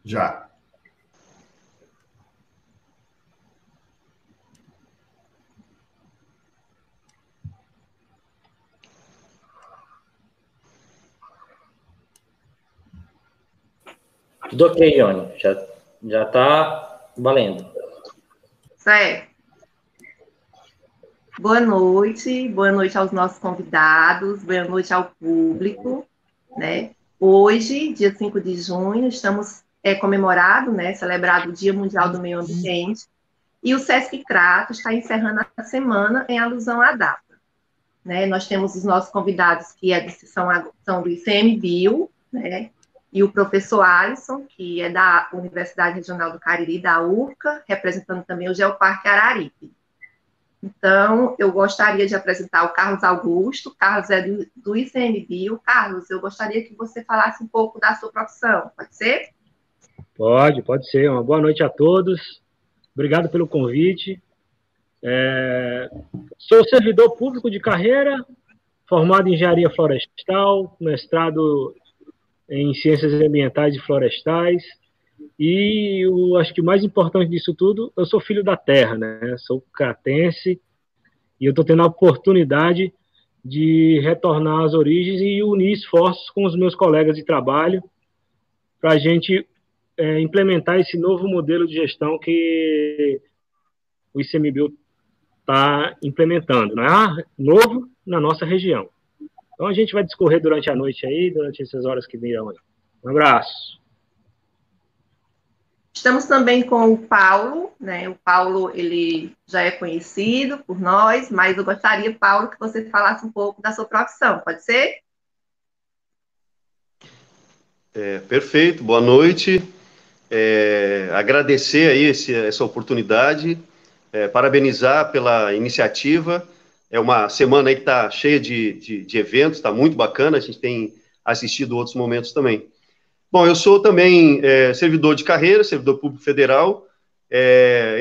Já. Tudo ok, Ione. Já está valendo. Certo. Boa noite aos nossos convidados, boa noite ao público, né? Hoje, dia 5 de junho, estamos comemorado, né, celebrado o Dia Mundial do Meio Ambiente, e o Sesc Crato está encerrando a semana em alusão à data. Né? Nós temos os nossos convidados que são do ICMBio, né? E o professor Alisson, que é da Universidade Regional do Cariri, da URCA, representando também o Geoparque Araripe. Então, eu gostaria de apresentar o Carlos Augusto. Carlos é do ICMBio. Carlos, eu gostaria que você falasse um pouco da sua profissão, pode ser? Pode ser. Uma boa noite a todos. Obrigado pelo convite. Sou servidor público de carreira, formado em engenharia florestal, mestrado em ciências ambientais e florestais, e acho que o mais importante disso tudo, eu sou filho da terra, né? Sou cratense, e eu estou tendo a oportunidade de retornar às origens e unir esforços com os meus colegas de trabalho para a gente implementar esse novo modelo de gestão que o ICMBio está implementando, né? Novo na nossa região. Então, a gente vai discorrer durante a noite aí, durante essas horas que virão aí. Um abraço. Estamos também com o Paulo, né? O Paulo, ele já é conhecido por nós, mas eu gostaria, Paulo, que você falasse um pouco da sua profissão, pode ser? Perfeito, boa noite. Agradecer aí essa oportunidade, parabenizar pela iniciativa. É uma semana aí que está cheia de eventos, está muito bacana, a gente tem assistido outros momentos também. Bom, eu sou também servidor de carreira, servidor público federal,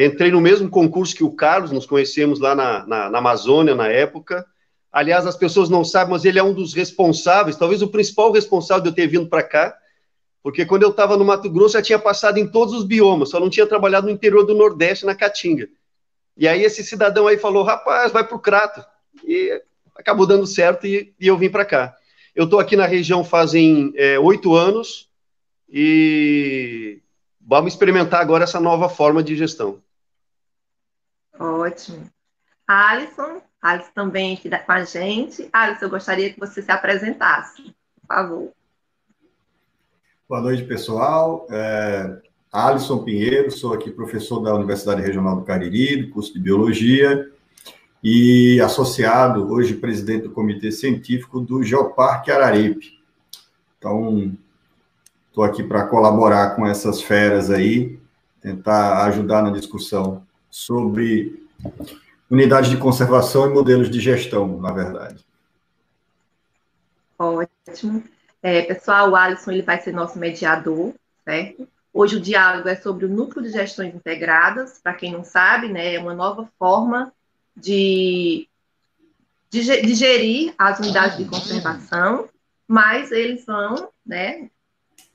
entrei no mesmo concurso que o Carlos, nos conhecemos lá na Amazônia, na época. Aliás, as pessoas não sabem, mas ele é um dos responsáveis, talvez o principal responsável de eu ter vindo para cá, porque quando eu estava no Mato Grosso, já tinha passado em todos os biomas, só não tinha trabalhado no interior do Nordeste, na Caatinga. E aí esse cidadão aí falou, rapaz, vai para o Crato. E acabou dando certo e eu vim para cá. Eu estou aqui na região fazem 8 anos e vamos experimentar agora essa nova forma de gestão. Ótimo. Alisson também aqui com a gente. Alisson, eu gostaria que você se apresentasse, por favor. Boa noite, pessoal. Alisson Pinheiro, sou aqui professor da Universidade Regional do Cariri, do curso de Biologia, e associado, hoje, presidente do Comitê Científico do Geoparque Araripe. Então, estou aqui para colaborar com essas feras aí, tentar ajudar na discussão sobre unidades de conservação e modelos de gestão, na verdade. Ótimo. Pessoal, o Alisson ele vai ser nosso mediador, certo? Hoje o diálogo é sobre o Núcleo de Gestões Integradas, para quem não sabe, né, é uma nova forma de gerir as unidades de conservação, mas eles vão, né,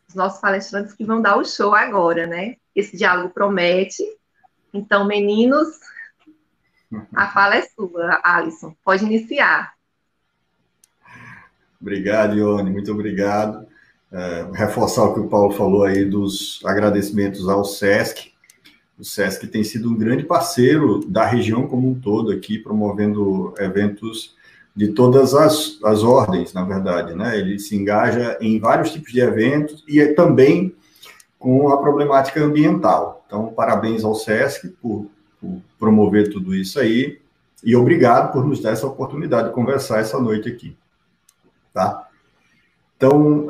os nossos palestrantes que vão dar o show agora, né? Esse diálogo promete. Então, meninos, a fala é sua, Alisson. Pode iniciar. Obrigado, Ione, muito obrigado. Reforçar o que o Paulo falou aí dos agradecimentos ao SESC. O SESC tem sido um grande parceiro da região como um todo aqui, promovendo eventos de todas as ordens, na verdade, né? Ele se engaja em vários tipos de eventos e também com a problemática ambiental. Então, parabéns ao SESC por promover tudo isso aí e obrigado por nos dar essa oportunidade de conversar essa noite aqui. Tá? Então,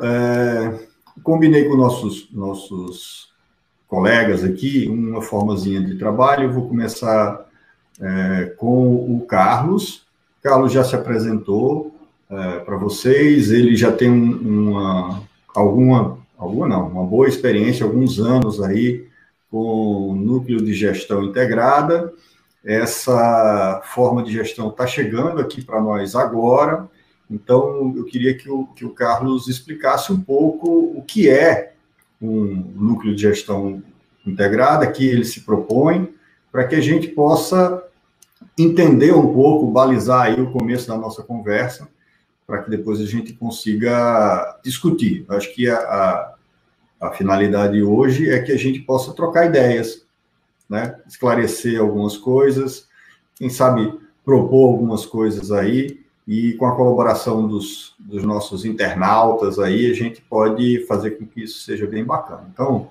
combinei com nossos colegas aqui uma formazinha de trabalho. Eu vou começar com o Carlos. O Carlos já se apresentou para vocês, ele já tem uma boa experiência, alguns anos aí com o Núcleo de Gestão Integrada. Essa forma de gestão está chegando aqui para nós agora. Então, eu queria que o Carlos explicasse um pouco o que é um núcleo de gestão integrada que ele se propõe, para que a gente possa entender um pouco, balizar aí o começo da nossa conversa, para que depois a gente consiga discutir. Acho que a finalidade hoje é que a gente possa trocar ideias, né? Esclarecer algumas coisas, quem sabe propor algumas coisas aí, e com a colaboração dos nossos internautas aí, a gente pode fazer com que isso seja bem bacana. Então,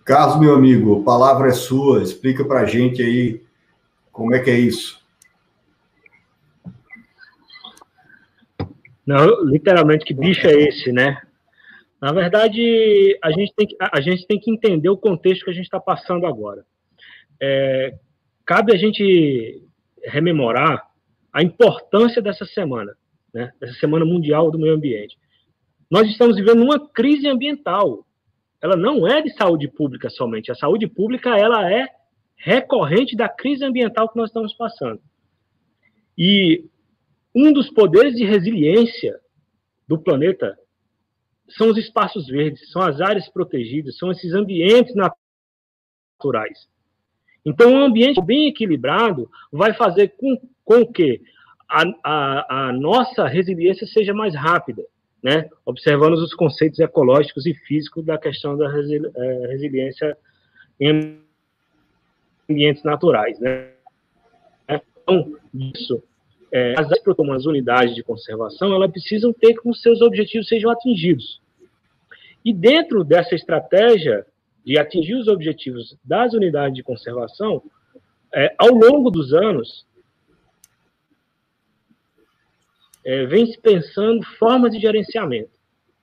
Carlos, meu amigo, a palavra é sua, explica para a gente aí como é que é isso. Não, literalmente, que bicho é esse, né? Na verdade, a gente tem que entender o contexto que a gente está passando agora. Cabe a gente rememorar a importância dessa semana, né? Dessa Semana Mundial do Meio Ambiente. Nós estamos vivendo uma crise ambiental. Ela não é de saúde pública somente. A saúde pública, ela é recorrente da crise ambiental que nós estamos passando. E um dos poderes de resiliência do planeta são os espaços verdes, são as áreas protegidas, são esses ambientes naturais. Então, um ambiente bem equilibrado vai fazer com que a nossa resiliência seja mais rápida, né? Observando os conceitos ecológicos e físicos da questão da resiliência em ambientes naturais, né? Então, isso, as unidades de conservação, elas precisam ter que os seus objetivos sejam atingidos. E dentro dessa estratégia de atingir os objetivos das unidades de conservação, ao longo dos anos, vem se pensando formas de gerenciamento.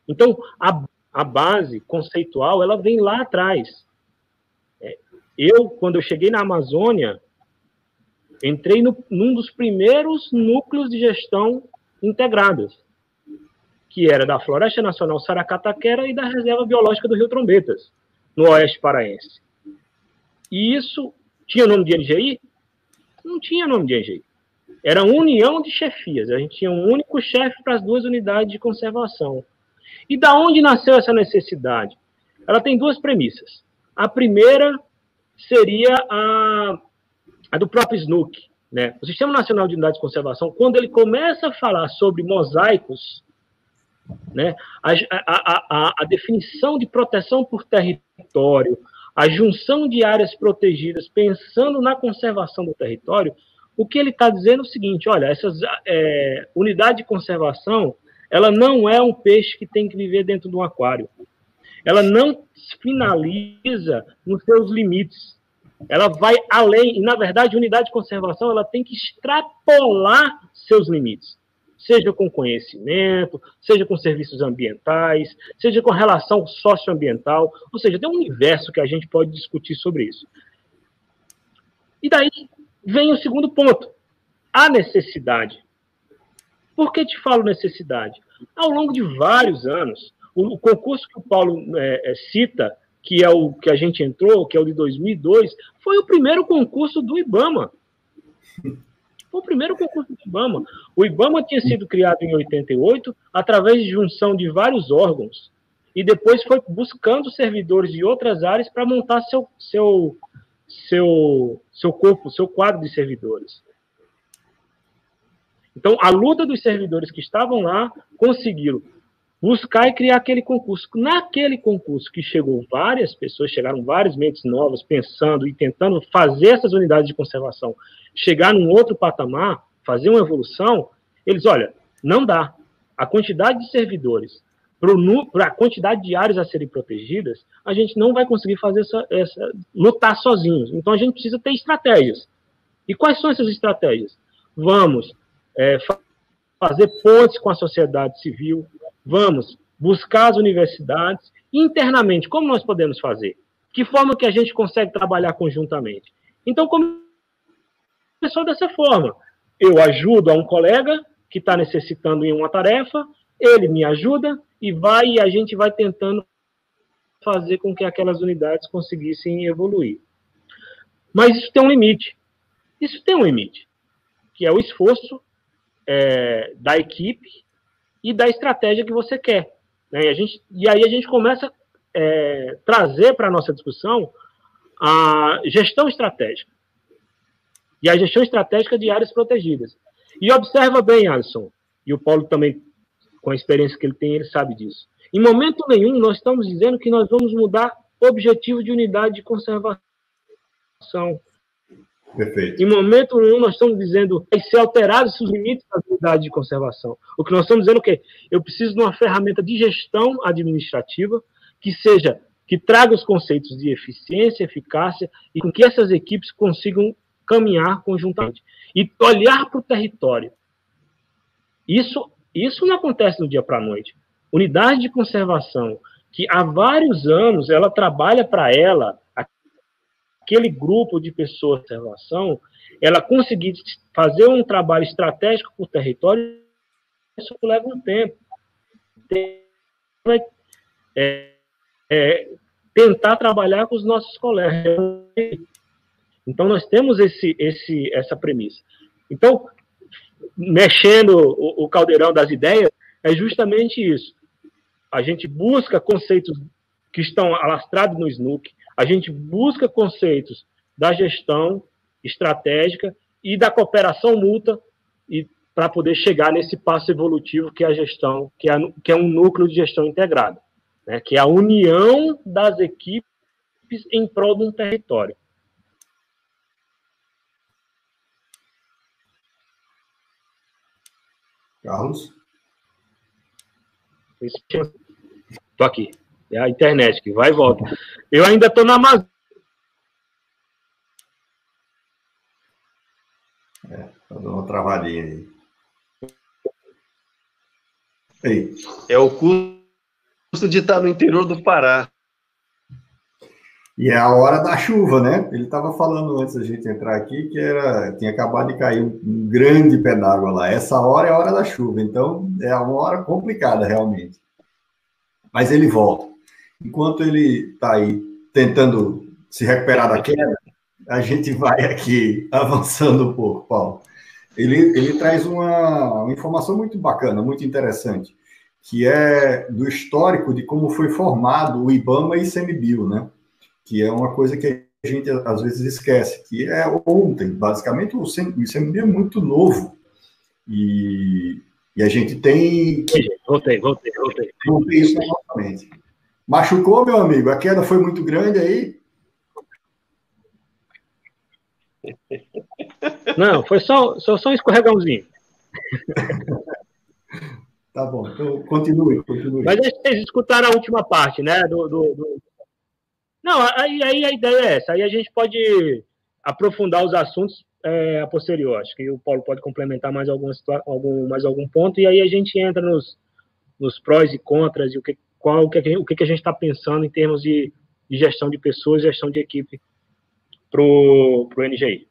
Então, a base conceitual, ela vem lá atrás. Quando eu cheguei na Amazônia, entrei num dos primeiros núcleos de gestão integrados, que era da Floresta Nacional Saracataquera e da Reserva Biológica do Rio Trombetas, no Oeste Paraense. E isso tinha nome de NGI? Não tinha nome de NGI. Era união de chefias. A gente tinha um único chefe para as duas unidades de conservação. E da onde nasceu essa necessidade? Ela tem duas premissas. A primeira seria a do próprio SNUC, né? O Sistema Nacional de Unidades de Conservação, quando ele começa a falar sobre mosaicos, né, a definição de proteção por território, a junção de áreas protegidas, pensando na conservação do território, o que ele está dizendo é o seguinte: olha, essas unidades de conservação, ela não é um peixe que tem que viver dentro de um aquário. Ela não finaliza nos seus limites. Ela vai além, e na verdade, a unidade de conservação, ela tem que extrapolar seus limites. Seja com conhecimento, seja com serviços ambientais, seja com relação socioambiental, ou seja, tem um universo que a gente pode discutir sobre isso. E daí vem o segundo ponto, a necessidade. Por que te falo necessidade? Ao longo de vários anos, o concurso que o Paulo cita, que é o que a gente entrou, que é o de 2002, foi o primeiro concurso do IBAMA. Foi o primeiro concurso do IBAMA. O IBAMA tinha sido criado em 88 através de junção de vários órgãos e depois foi buscando servidores de outras áreas para montar seu corpo, seu quadro de servidores. Então, a luta dos servidores que estavam lá conseguiram buscar e criar aquele concurso. Naquele concurso que chegou várias pessoas, chegaram várias mentes novas pensando e tentando fazer essas unidades de conservação chegar num outro patamar, fazer uma evolução, eles, olha, não dá. A quantidade de servidores para a quantidade de áreas a serem protegidas, a gente não vai conseguir fazer lutar sozinhos. Então, a gente precisa ter estratégias. E quais são essas estratégias? Vamos fazer pontes com a sociedade civil, vamos buscar as universidades. Internamente, como nós podemos fazer? Que forma que a gente consegue trabalhar conjuntamente? Então, começou dessa forma. Eu ajudo a um colega que está necessitando em uma tarefa, ele me ajuda e a gente vai tentando fazer com que aquelas unidades conseguissem evoluir. Mas isso tem um limite. Isso tem um limite, que é o esforço da equipe e da estratégia que você quer. Né? E aí a gente começa trazer para a nossa discussão a gestão estratégica. E a gestão estratégica de áreas protegidas. E observa bem, Alisson, e o Paulo também, com a experiência que ele tem, ele sabe disso. Em momento nenhum, nós estamos dizendo que nós vamos mudar o objetivo de unidade de conservação. Perfeito. Em momento nenhum, nós estamos dizendo que vai ser alterados os limites da unidade de conservação. O que nós estamos dizendo é que eu preciso de uma ferramenta de gestão administrativa que traga os conceitos de eficiência, eficácia, e com que essas equipes consigam caminhar conjuntamente. E olhar para o território. Isso não acontece do dia para a noite. Unidade de conservação, que há vários anos ela trabalha para ela, aquele grupo de pessoas de conservação, ela conseguir fazer um trabalho estratégico por território, isso leva um tempo. Tentar trabalhar com os nossos colegas. Então, nós temos essa premissa. Então, mexendo o caldeirão das ideias, é justamente isso. A gente busca conceitos que estão alastrados no SNUC, a gente busca conceitos da gestão estratégica e da cooperação mútua para poder chegar nesse passo evolutivo que é a gestão, que é um núcleo de gestão integrada, né, que é a união das equipes em prol de um território. Carlos? Estou aqui. É a internet que vai e volta. Eu ainda estou na Amazônia. Tá dando uma travadinha aí. É o custo de estar no interior do Pará. E é a hora da chuva, né? Ele estava falando antes da gente entrar aqui que tinha acabado de cair um grande pé d'água lá. Essa hora é a hora da chuva, então é uma hora complicada realmente. Mas ele volta. Enquanto ele está aí tentando se recuperar da queda, a gente vai aqui avançando um pouco, Paulo. Ele traz uma informação muito bacana, muito interessante, que é do histórico de como foi formado o IBAMA e ICMBio, né? Que é uma coisa que a gente às vezes esquece, que é ontem, basicamente o ICMBio é muito novo, e a gente tem... Voltei. Isso novamente. Machucou, meu amigo? A queda foi muito grande aí? Não, foi só um escorregãozinho. Tá bom, então continue. Mas vocês escutaram a última parte, né? Não, aí a ideia é essa. Aí a gente pode aprofundar os assuntos a posterior. Acho que o Paulo pode complementar mais algum ponto, e aí a gente entra nos prós e contras, e o que a gente está pensando em termos de gestão de pessoas, gestão de equipe para o NGI.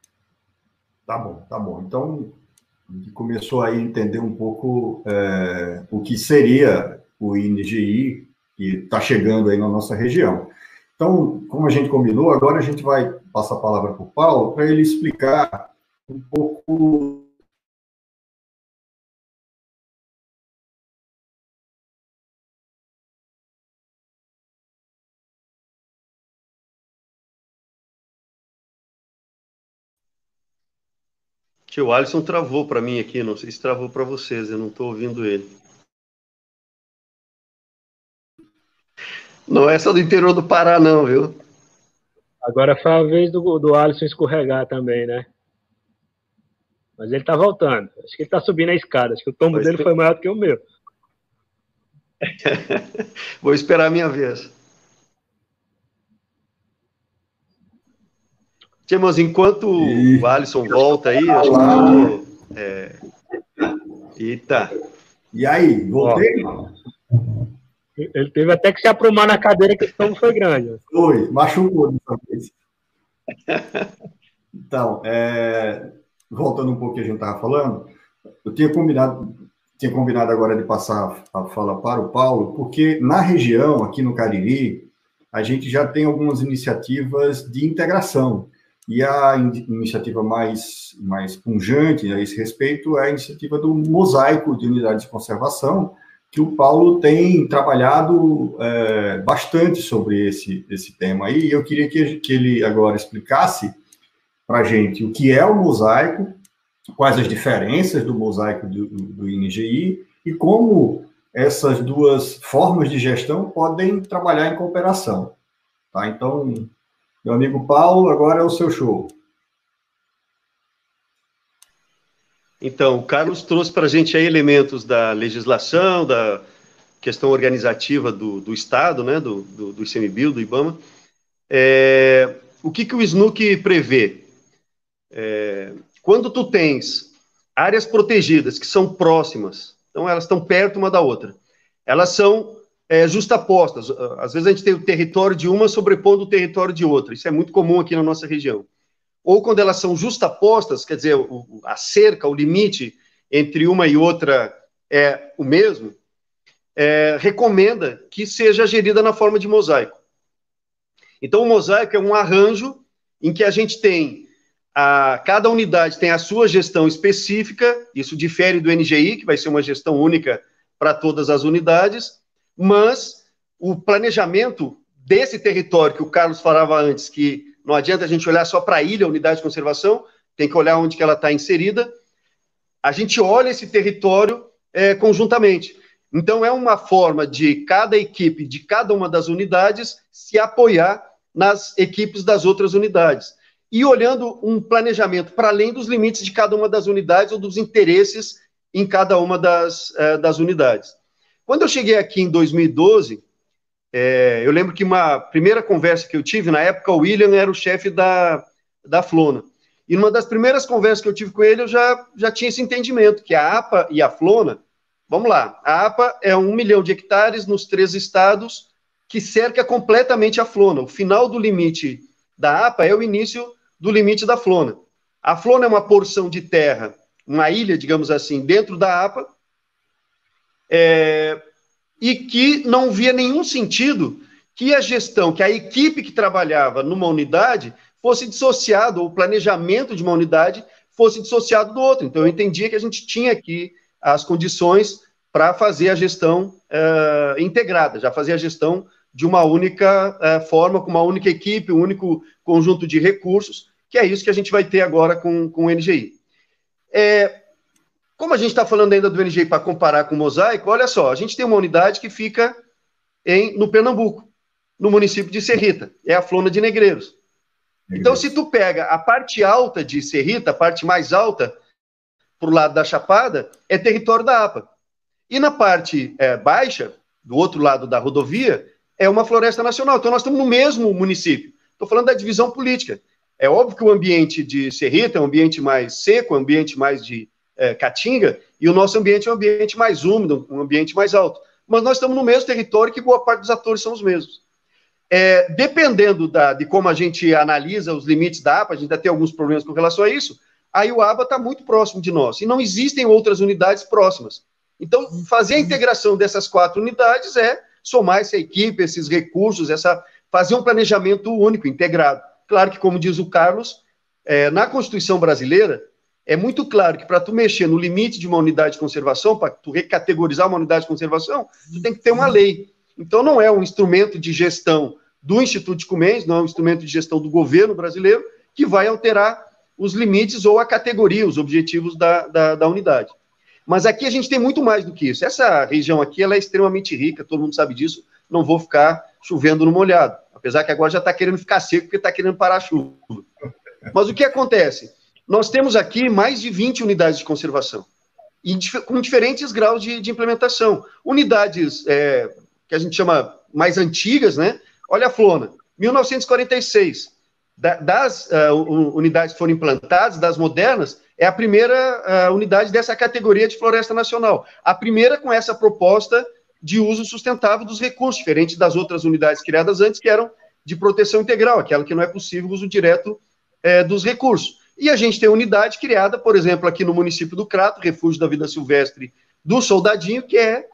Tá bom. Então, a gente começou aí a entender um pouco o que seria o NGI, que está chegando aí na nossa região. Então, como a gente combinou, agora a gente vai passar a palavra para o Paulo, para ele explicar um pouco... Tio Alisson travou para mim aqui, não sei se travou para vocês, eu não estou ouvindo ele. Não é só do interior do Pará, não, viu? Agora foi a vez do Alisson escorregar também, né? Mas ele tá voltando. Acho que ele tá subindo a escada. Acho que o tombo dele foi maior do que o meu. Vou esperar a minha vez. Mas enquanto o Alisson volta aí, acho que Eita. E aí, voltei? Ele teve até que se aprumar na cadeira, que o tombo foi grande. Foi, machucou dessa vez. Então, voltando um pouco que a gente estava falando, eu tinha combinado agora de passar a fala para o Paulo, porque na região, aqui no Cariri, a gente já tem algumas iniciativas de integração. E a iniciativa mais pungente a esse respeito é a iniciativa do Mosaico de Unidades de Conservação, que o Paulo tem trabalhado bastante sobre esse tema aí, e eu queria que ele agora explicasse para a gente o que é o mosaico, quais as diferenças do mosaico do INGI e como essas duas formas de gestão podem trabalhar em cooperação. Tá? Então, meu amigo Paulo, agora é o seu show. Então, o Carlos trouxe para a gente aí elementos da legislação, da questão organizativa do Estado, né, do ICMBio, do IBAMA. O que o SNUC prevê? Quando tu tens áreas protegidas que são próximas, então elas estão perto uma da outra, elas são justapostas. Às vezes a gente tem o território de uma sobrepondo o território de outra. Isso é muito comum aqui na nossa região. Ou quando elas são justapostas, quer dizer, a cerca, o limite entre uma e outra é o mesmo, recomenda que seja gerida na forma de mosaico. Então, o mosaico é um arranjo em que a gente tem, cada unidade tem a sua gestão específica, isso difere do NGI, que vai ser uma gestão única para todas as unidades, mas o planejamento desse território que o Carlos falava antes, que não adianta a gente olhar só para a ilha, a unidade de conservação, tem que olhar onde que ela está inserida. A gente olha esse território conjuntamente. Então, é uma forma de cada equipe, de cada uma das unidades, se apoiar nas equipes das outras unidades. E olhando um planejamento para além dos limites de cada uma das unidades ou dos interesses em cada uma das unidades. Quando eu cheguei aqui em 2012... eu lembro que uma primeira conversa que eu tive, na época o William era o chefe da Flona, e numa das primeiras conversas que eu tive com ele, eu já tinha esse entendimento, que a APA e a Flona, vamos lá, a APA é 1 milhão de hectares nos 3 estados, que cerca completamente a Flona. O final do limite da APA é o início do limite da Flona. A Flona é uma porção de terra, uma ilha, digamos assim, dentro da APA, e que não via nenhum sentido que a gestão, que a equipe que trabalhava numa unidade fosse dissociado, ou o planejamento de uma unidade fosse dissociado do outro. Então, eu entendia que a gente tinha aqui as condições para fazer a gestão integrada, já fazer a gestão de uma única forma, com uma única equipe, um único conjunto de recursos, que é isso que a gente vai ter agora com o NGI. Como a gente está falando ainda do NGI para comparar com o mosaico, olha só, a gente tem uma unidade que fica no Pernambuco, no município de Serrita, é a Flona de Negreiros. Então, se tu pega a parte alta de Serrita, a parte mais alta, para o lado da Chapada, é território da APA. E na parte baixa, do outro lado da rodovia, é uma floresta nacional. Então, nós estamos no mesmo município. Estou falando da divisão política. É óbvio que o ambiente de Serrita é um ambiente mais seco, um ambiente mais de caatinga, e o nosso ambiente é um ambiente mais úmido, um ambiente mais alto. Mas nós estamos no mesmo território que boa parte dos atores são os mesmos. Dependendo de como a gente analisa os limites da APA, a gente ainda tem alguns problemas com relação a isso, aí o ABA está muito próximo de nós, e não existem outras unidades próximas. Então, fazer a integração dessas 4 unidades é somar essa equipe, esses recursos, fazer um planejamento único, integrado. Claro que, como diz o Carlos, na Constituição brasileira, é muito claro que para tu mexer no limite de uma unidade de conservação, para tu recategorizar uma unidade de conservação, tu tem que ter uma lei. Então, não é um instrumento de gestão do Instituto de Comens, não é um instrumento de gestão do governo brasileiro que vai alterar os limites ou a categoria, os objetivos da unidade. Mas aqui a gente tem muito mais do que isso. Essa região aqui ela é extremamente rica, todo mundo sabe disso, não vou ficar chovendo no molhado. Apesar que agora já está querendo ficar seco porque está querendo parar a chuva. Mas o que acontece? Nós temos aqui mais de 20 unidades de conservação, e com diferentes graus de implementação. Unidades que a gente chama mais antigas, né? Olha a Flona, 1946. Das unidades que foram implantadas, das modernas, é a primeira unidade dessa categoria de floresta nacional. A primeira com essa proposta de uso sustentável dos recursos, diferente das outras unidades criadas antes, que eram de proteção integral, aquela que não é possível o uso direto dos recursos. E a gente tem unidade criada, por exemplo, aqui no município do Crato, Refúgio da Vida Silvestre do Soldadinho, que é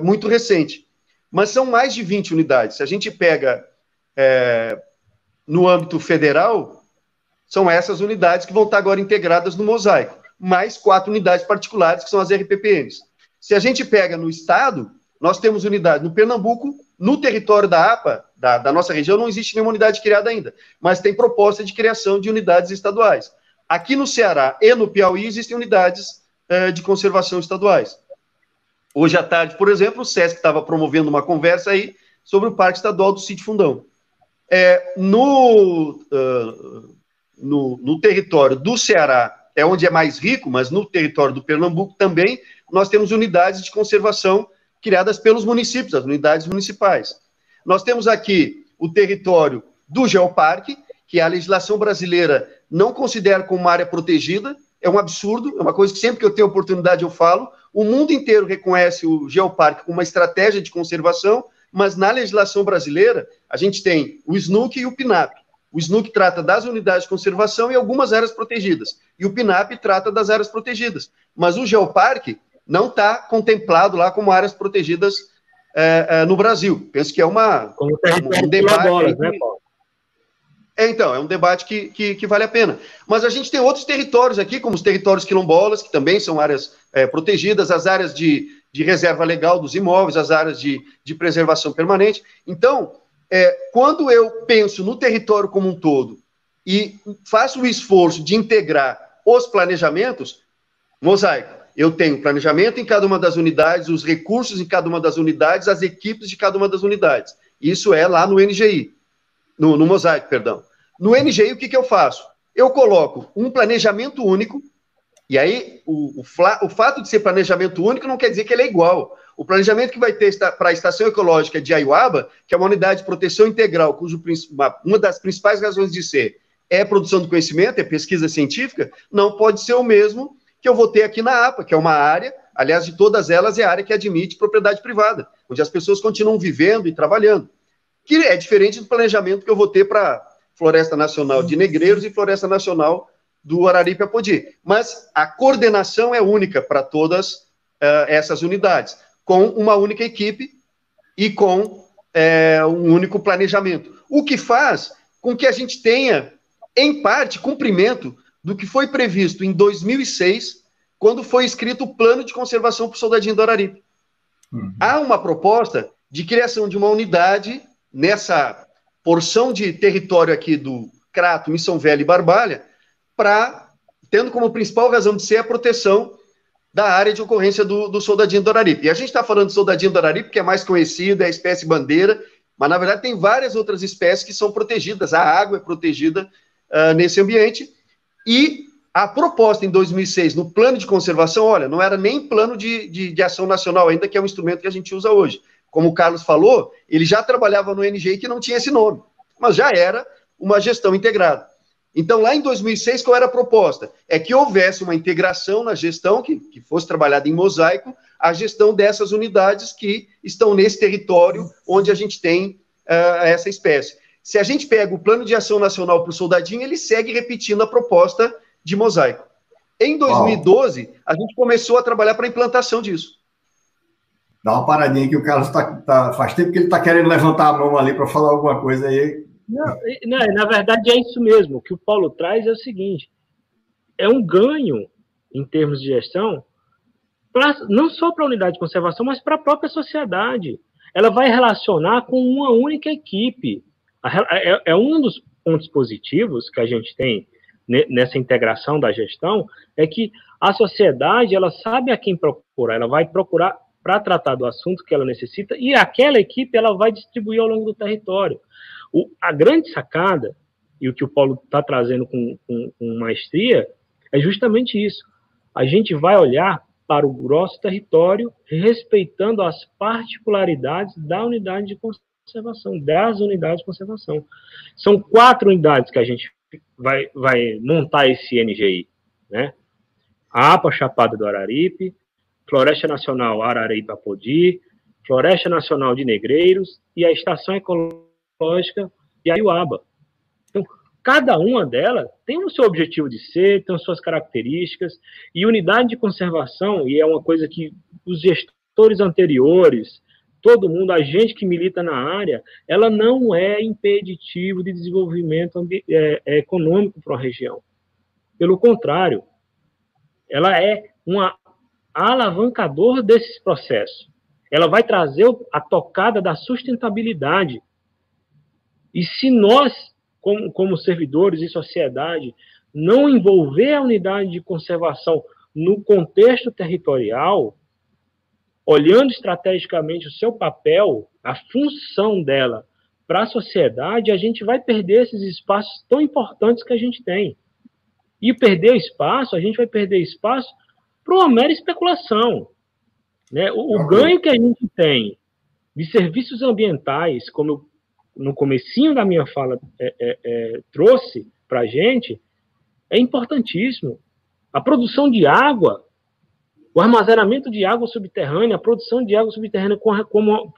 muito recente. Mas são mais de 20 unidades. Se a gente pega no âmbito federal, são essas unidades que vão estar agora integradas no mosaico, mais 4 unidades particulares, que são as RPPNs. Se a gente pega no estado, nós temos unidade no Pernambuco, no território da APA, da nossa região, não existe nenhuma unidade criada ainda, mas tem proposta de criação de unidades estaduais. Aqui no Ceará e no Piauí existem unidades de conservação estaduais. Hoje à tarde, por exemplo, o SESC estava promovendo uma conversa aí sobre o Parque Estadual do Sítio Fundão. No território do Ceará é onde é mais rico, mas no território do Pernambuco também nós temos unidades de conservação criadas pelos municípios, as unidades municipais. Nós temos aqui o território do Geoparque, que a legislação brasileira não considera como uma área protegida, é um absurdo, é uma coisa que sempre que eu tenho oportunidade eu falo, o mundo inteiro reconhece o Geoparque como uma estratégia de conservação, mas na legislação brasileira a gente tem o SNUC e o PNAP. O SNUC trata das unidades de conservação e algumas áreas protegidas, e o PNAP trata das áreas protegidas. Mas o Geoparque não está contemplado lá como áreas protegidas no Brasil. Penso que é um debate... Bolas, né, Paulo? Então, é um debate que vale a pena. Mas a gente tem outros territórios aqui, como os territórios quilombolas, que também são áreas protegidas, as áreas de reserva legal dos imóveis, as áreas de preservação permanente. Então, quando eu penso no território como um todo e faço o esforço de integrar os planejamentos, mosaico, eu tenho planejamento em cada uma das unidades, os recursos em cada uma das unidades, as equipes de cada uma das unidades. Isso é lá no NGI, no mosaico, perdão. No NGI, o que eu faço? Eu coloco um planejamento único, e aí o fato de ser planejamento único não quer dizer que ele é igual. O planejamento que vai ter para a Estação Ecológica de Aiuaba, que é uma unidade de proteção integral, uma das principais razões de ser é produção do conhecimento, é pesquisa científica, não pode ser o mesmo que eu vou ter aqui na APA, que é uma área, aliás, de todas elas, é a área que admite propriedade privada, onde as pessoas continuam vivendo e trabalhando, que é diferente do planejamento que eu vou ter para Floresta Nacional de Negreiros e Floresta Nacional do Araripe-Apodi. Mas a coordenação é única para todas essas unidades, com uma única equipe e com um único planejamento. O que faz com que a gente tenha, em parte, cumprimento do que foi previsto em 2006, quando foi escrito o Plano de Conservação para o Soldadinho do Araripe. Há uma proposta de criação de uma unidade nessa porção de território aqui do Crato, Missão Velha e Barbalha, tendo como principal razão de ser a proteção da área de ocorrência do Soldadinho do Araripe. E a gente está falando do Soldadinho do Araripe, que é mais conhecido, é a espécie bandeira, mas na verdade tem várias outras espécies que são protegidas, a água é protegida nesse ambiente. E a proposta em 2006, no plano de conservação, olha, não era nem plano de ação nacional ainda, que é um instrumento que a gente usa hoje. Como o Carlos falou, ele já trabalhava no NGI que não tinha esse nome, mas já era uma gestão integrada. Então, lá em 2006, qual era a proposta? É que houvesse uma integração na gestão, que fosse trabalhada em mosaico, a gestão dessas unidades que estão nesse território onde a gente tem essa espécie. Se a gente pega o Plano de Ação Nacional para o Soldadinho, ele segue repetindo a proposta de mosaico. Em 2012, a gente começou a trabalhar para a implantação disso. Dá uma paradinha que o Carlos faz tempo que ele está querendo levantar a mão ali para falar alguma coisa aí. Não, na verdade é isso mesmo. O que o Paulo traz é o seguinte: é um ganho em termos de gestão, não só para a unidade de conservação, mas para a própria sociedade. Ela vai relacionar com uma única equipe. É um dos pontos positivos que a gente tem nessa integração da gestão, é que a sociedade, ela sabe a quem procurar, ela vai procurar para tratar do assunto que ela necessita, e aquela equipe ela vai distribuir ao longo do território. A grande sacada, e o que o Paulo está trazendo com maestria, é justamente isso. A gente vai olhar para o grosso território, respeitando as particularidades da unidade de conservação, das unidades de conservação. São 4 unidades que a gente vai montar esse NGI, né? A APA Chapada do Araripe, Floresta Nacional Araripe-Apodi, Floresta Nacional de Negreiros e a Estação Ecológica de Aiuaba. Então, cada uma delas tem o seu objetivo de ser, tem as suas características, e unidade de conservação, e é uma coisa que os gestores anteriores, todo mundo, a gente que milita na área, ela não é impeditivo de desenvolvimento econômico para a região. Pelo contrário, ela é uma alavancador desses processos. Ela vai trazer a tocada da sustentabilidade. E se nós, como servidores e sociedade, não envolver a unidade de conservação no contexto territorial, olhando estrategicamente o seu papel, a função dela para a sociedade, a gente vai perder esses espaços tão importantes que a gente tem. E perder espaço, a gente vai perder espaço para uma mera especulação. Né? O ganho que a gente tem de serviços ambientais, como eu, no comecinho da minha fala, trouxe para a gente, é importantíssimo. A produção de água, o armazenamento de água subterrânea, a produção de água subterrânea para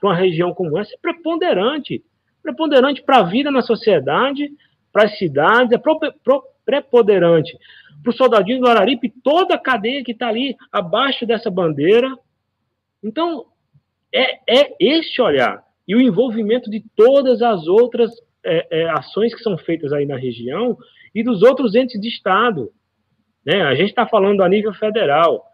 uma região como essa é preponderante. Preponderante para a vida na sociedade, para as cidades, é preponderante para o soldadinho do Araripe, toda a cadeia que está ali abaixo dessa bandeira. Então, é este olhar. E o envolvimento de todas as outras ações que são feitas aí na região e dos outros entes de Estado. Né? A gente está falando a nível federal.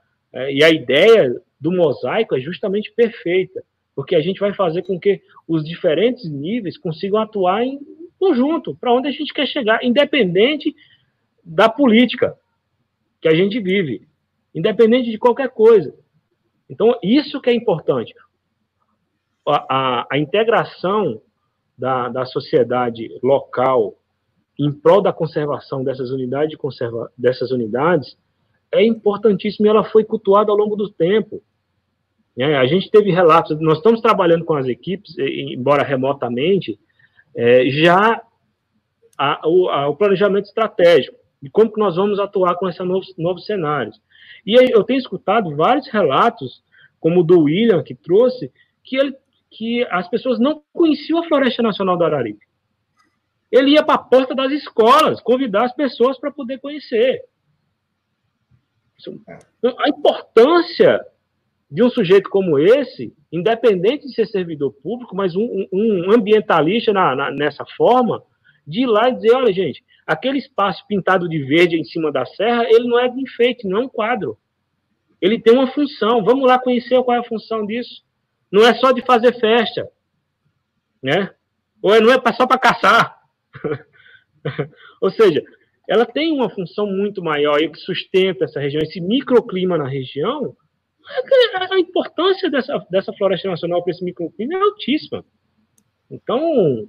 E a ideia do mosaico é justamente perfeita, porque a gente vai fazer com que os diferentes níveis consigam atuar em conjunto, para onde a gente quer chegar, independente da política que a gente vive, independente de qualquer coisa. Então, isso que é importante. A integração da sociedade local em prol da conservação dessas unidades é importantíssima e ela foi cultuada ao longo do tempo. A gente teve relatos, nós estamos trabalhando com as equipes, embora remotamente, já o planejamento estratégico, de como que nós vamos atuar com esses novos cenários. E eu tenho escutado vários relatos, como o do William, que trouxe, que as pessoas não conheciam a Floresta Nacional do Araripe. Ele ia para a porta das escolas, convidar as pessoas para poder conhecer. A importância de um sujeito como esse, independente de ser servidor público, mas um ambientalista nessa forma, de ir lá e dizer, olha, gente, aquele espaço pintado de verde em cima da serra, ele não é de enfeite, não é um quadro. Ele tem uma função. Vamos lá conhecer qual é a função disso. Não é só de fazer festa, né? Ou não é só para caçar. Ou seja, ela tem uma função muito maior e que sustenta essa região, esse microclima na região. A importância dessa floresta nacional para esse microclima é altíssima. Então,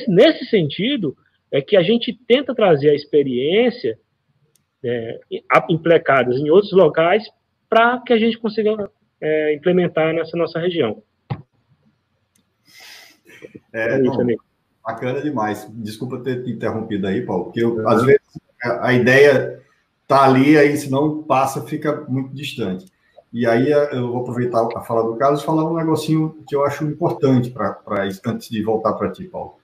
nesse sentido, é que a gente tenta trazer a experiência implicadas em outros locais para que a gente consiga implementar nessa nossa região. Isso, amigo. Bacana demais. Desculpa ter te interrompido aí, Paulo, porque às vezes a ideia está ali, aí se não passa, fica muito distante. E aí eu vou aproveitar a fala do Carlos e falar um negocinho que eu acho importante para isso, antes de voltar para ti, Paulo.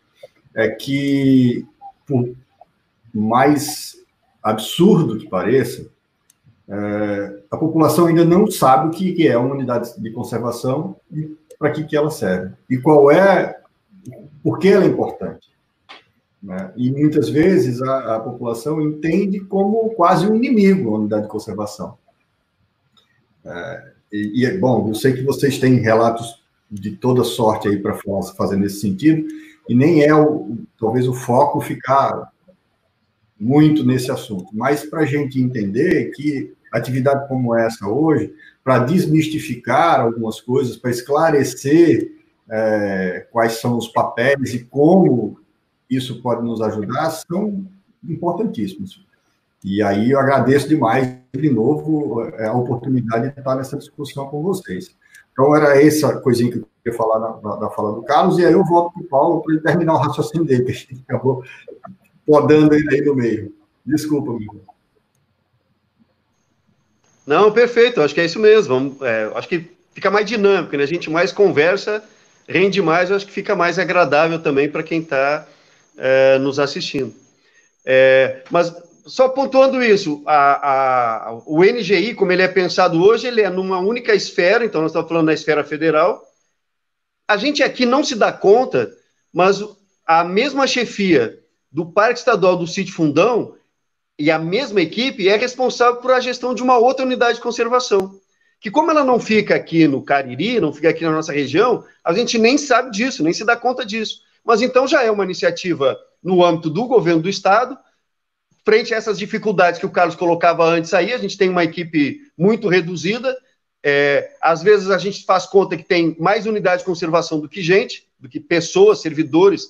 É que, por mais absurdo que pareça, a população ainda não sabe o que é uma unidade de conservação e para que ela serve. E por que ela é importante. Né? E muitas vezes a população entende como quase um inimigo a unidade de conservação. Bom, eu sei que vocês têm relatos de toda sorte aí para fazer nesse sentido, e nem talvez o foco ficar muito nesse assunto, mas para a gente entender que atividade como essa hoje, para desmistificar algumas coisas, para esclarecer quais são os papéis e como isso pode nos ajudar, são importantíssimos. E aí eu agradeço demais, de novo, a oportunidade de estar nessa discussão com vocês. Então, era essa coisinha que eu queria falar da fala do Carlos, e aí eu volto para o Paulo para ele terminar o raciocínio dele, que a gente acabou podando ele aí no meio. Desculpa, amigo. Não, perfeito, acho que é isso mesmo. Acho que fica mais dinâmico, né? A gente mais conversa, rende mais, eu acho que fica mais agradável também para quem está nos assistindo. Mas, só pontuando isso, o NGI, como ele é pensado hoje, ele é numa única esfera, então nós estamos falando da esfera federal. A gente aqui não se dá conta, mas a mesma chefia do Parque Estadual do Sítio Fundão e a mesma equipe é responsável por a gestão de uma outra unidade de conservação, que como ela não fica aqui no Cariri, não fica aqui na nossa região, a gente nem sabe disso, nem se dá conta disso. Mas então já é uma iniciativa no âmbito do governo do Estado, frente a essas dificuldades que o Carlos colocava antes aí, a gente tem uma equipe muito reduzida, às vezes a gente faz conta que tem mais unidade de conservação do que gente, do que pessoas, servidores,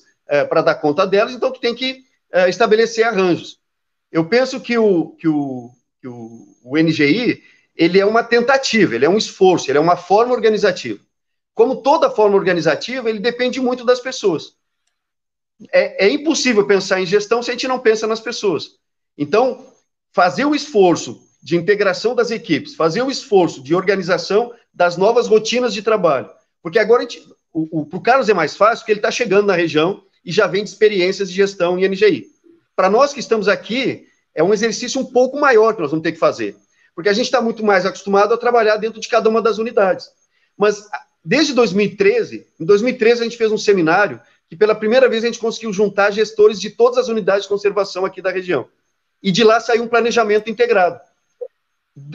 para dar conta delas, então que tem que estabelecer arranjos. Eu penso que o NGI, ele é uma tentativa, ele é um esforço, ele é uma forma organizativa. Como toda forma organizativa, ele depende muito das pessoas. É impossível pensar em gestão se a gente não pensa nas pessoas. Então, fazer o esforço de integração das equipes, fazer o esforço de organização das novas rotinas de trabalho, porque agora para o Carlos é mais fácil, porque ele está chegando na região e já vem de experiências de gestão em NGI. Para nós que estamos aqui, é um exercício um pouco maior que nós vamos ter que fazer, porque a gente está muito mais acostumado a trabalhar dentro de cada uma das unidades. Mas, desde 2013, em 2013 a gente fez um seminário que pela primeira vez a gente conseguiu juntar gestores de todas as unidades de conservação aqui da região. E de lá saiu um planejamento integrado.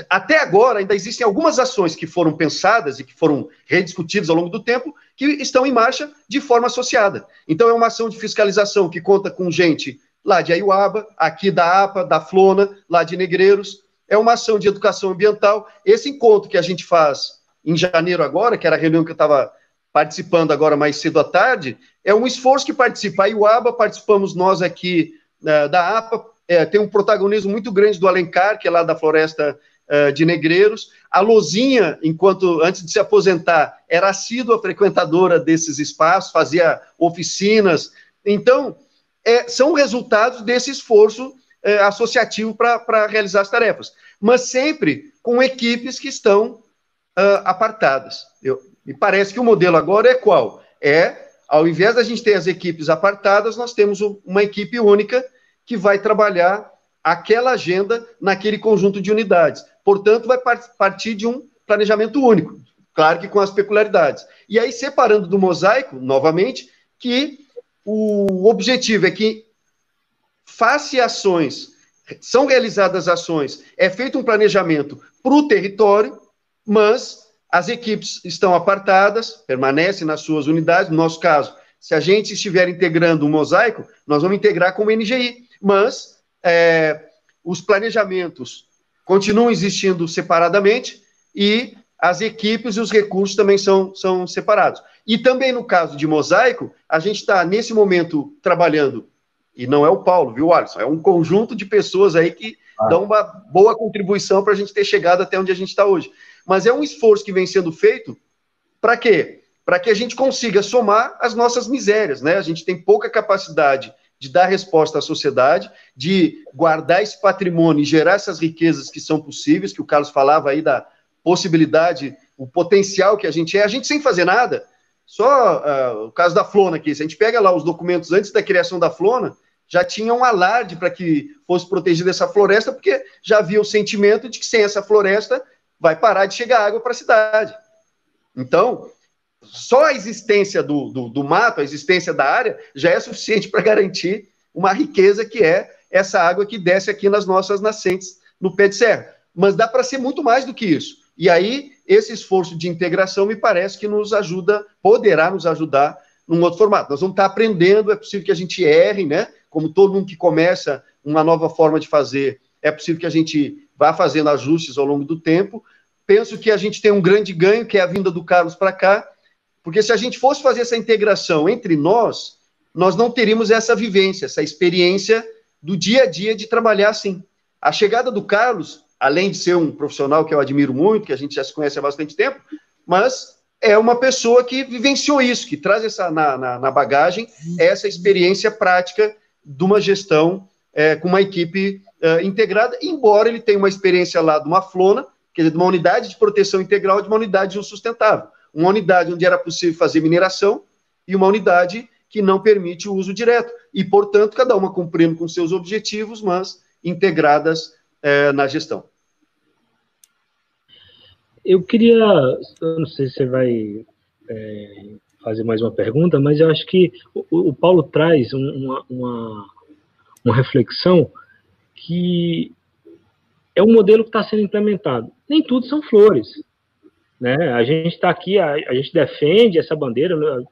Até agora, ainda existem algumas ações que foram pensadas e que foram rediscutidas ao longo do tempo, que estão em marcha de forma associada. Então, é uma ação de fiscalização que conta com gente lá de Aiuaba, aqui da APA, da Flona, lá de Negreiros. É uma ação de educação ambiental. Esse encontro que a gente faz em janeiro agora, que era a reunião que eu estava participando agora mais cedo à tarde, é um esforço que participa a Aiuaba, participamos nós aqui da APA, tem um protagonismo muito grande do Alencar, que é lá da Floresta de Negreiros. A Lozinha, antes de se aposentar, era assídua frequentadora desses espaços, fazia oficinas. Então, são resultados desse esforço associativo para realizar as tarefas, mas sempre com equipes que estão apartadas. Me parece que o modelo agora é qual? Ao invés da gente ter as equipes apartadas, nós temos uma equipe única que vai trabalhar aquela agenda naquele conjunto de unidades. Portanto, vai partir de um planejamento único, claro que com as peculiaridades. E aí, separando do mosaico, novamente, que o objetivo é que face ações, são realizadas ações, é feito um planejamento para o território, mas as equipes estão apartadas, permanecem nas suas unidades. No nosso caso, se a gente estiver integrando um mosaico, nós vamos integrar com o NGI, mas os planejamentos continuam existindo separadamente e as equipes e os recursos também são separados. E também no caso de mosaico, a gente está, nesse momento, trabalhando, e não é o Paulo, viu, Alisson? É um conjunto de pessoas aí que dão uma boa contribuição para a gente ter chegado até onde a gente está hoje. Mas é um esforço que vem sendo feito para quê? Para que a gente consiga somar as nossas misérias, né? A gente tem pouca capacidade de dar resposta à sociedade, de guardar esse patrimônio e gerar essas riquezas que são possíveis, que o Carlos falava aí da possibilidade, o potencial que a gente sem fazer nada. Só o caso da Flona aqui, se a gente pega lá os documentos antes da criação da Flona, já tinha um alarde para que fosse protegida essa floresta, porque já havia o sentimento de que sem essa floresta vai parar de chegar água para a cidade. Então, só a existência do mato, a existência da área, já é suficiente para garantir uma riqueza que é essa água que desce aqui nas nossas nascentes, no pé de serra. Mas dá para ser muito mais do que isso. E aí, esse esforço de integração me parece que poderá nos ajudar num outro formato. Nós vamos estar aprendendo, é possível que a gente erre, né? Como todo mundo que começa uma nova forma de fazer, é possível que a gente vá fazendo ajustes ao longo do tempo. Penso que a gente tem um grande ganho, que é a vinda do Carlos para cá, porque se a gente fosse fazer essa integração entre nós não teríamos essa vivência, essa experiência do dia a dia de trabalhar assim. A chegada do Carlos, além de ser um profissional que eu admiro muito, que a gente já se conhece há bastante tempo, mas é uma pessoa que vivenciou isso, que traz na bagagem essa experiência prática de uma gestão com uma equipe integrada, embora ele tenha uma experiência lá de uma Flona, quer dizer, de uma unidade de proteção integral, de uma unidade de uso sustentável. Uma unidade onde era possível fazer mineração e uma unidade que não permite o uso direto. E, portanto, cada uma cumprindo com seus objetivos, mas integradas na gestão. Eu não sei se você vai fazer mais uma pergunta, mas eu acho que o Paulo traz uma reflexão que é um modelo que está sendo implementado. Nem tudo são flores, né? A gente está aqui, a gente defende essa bandeira, né?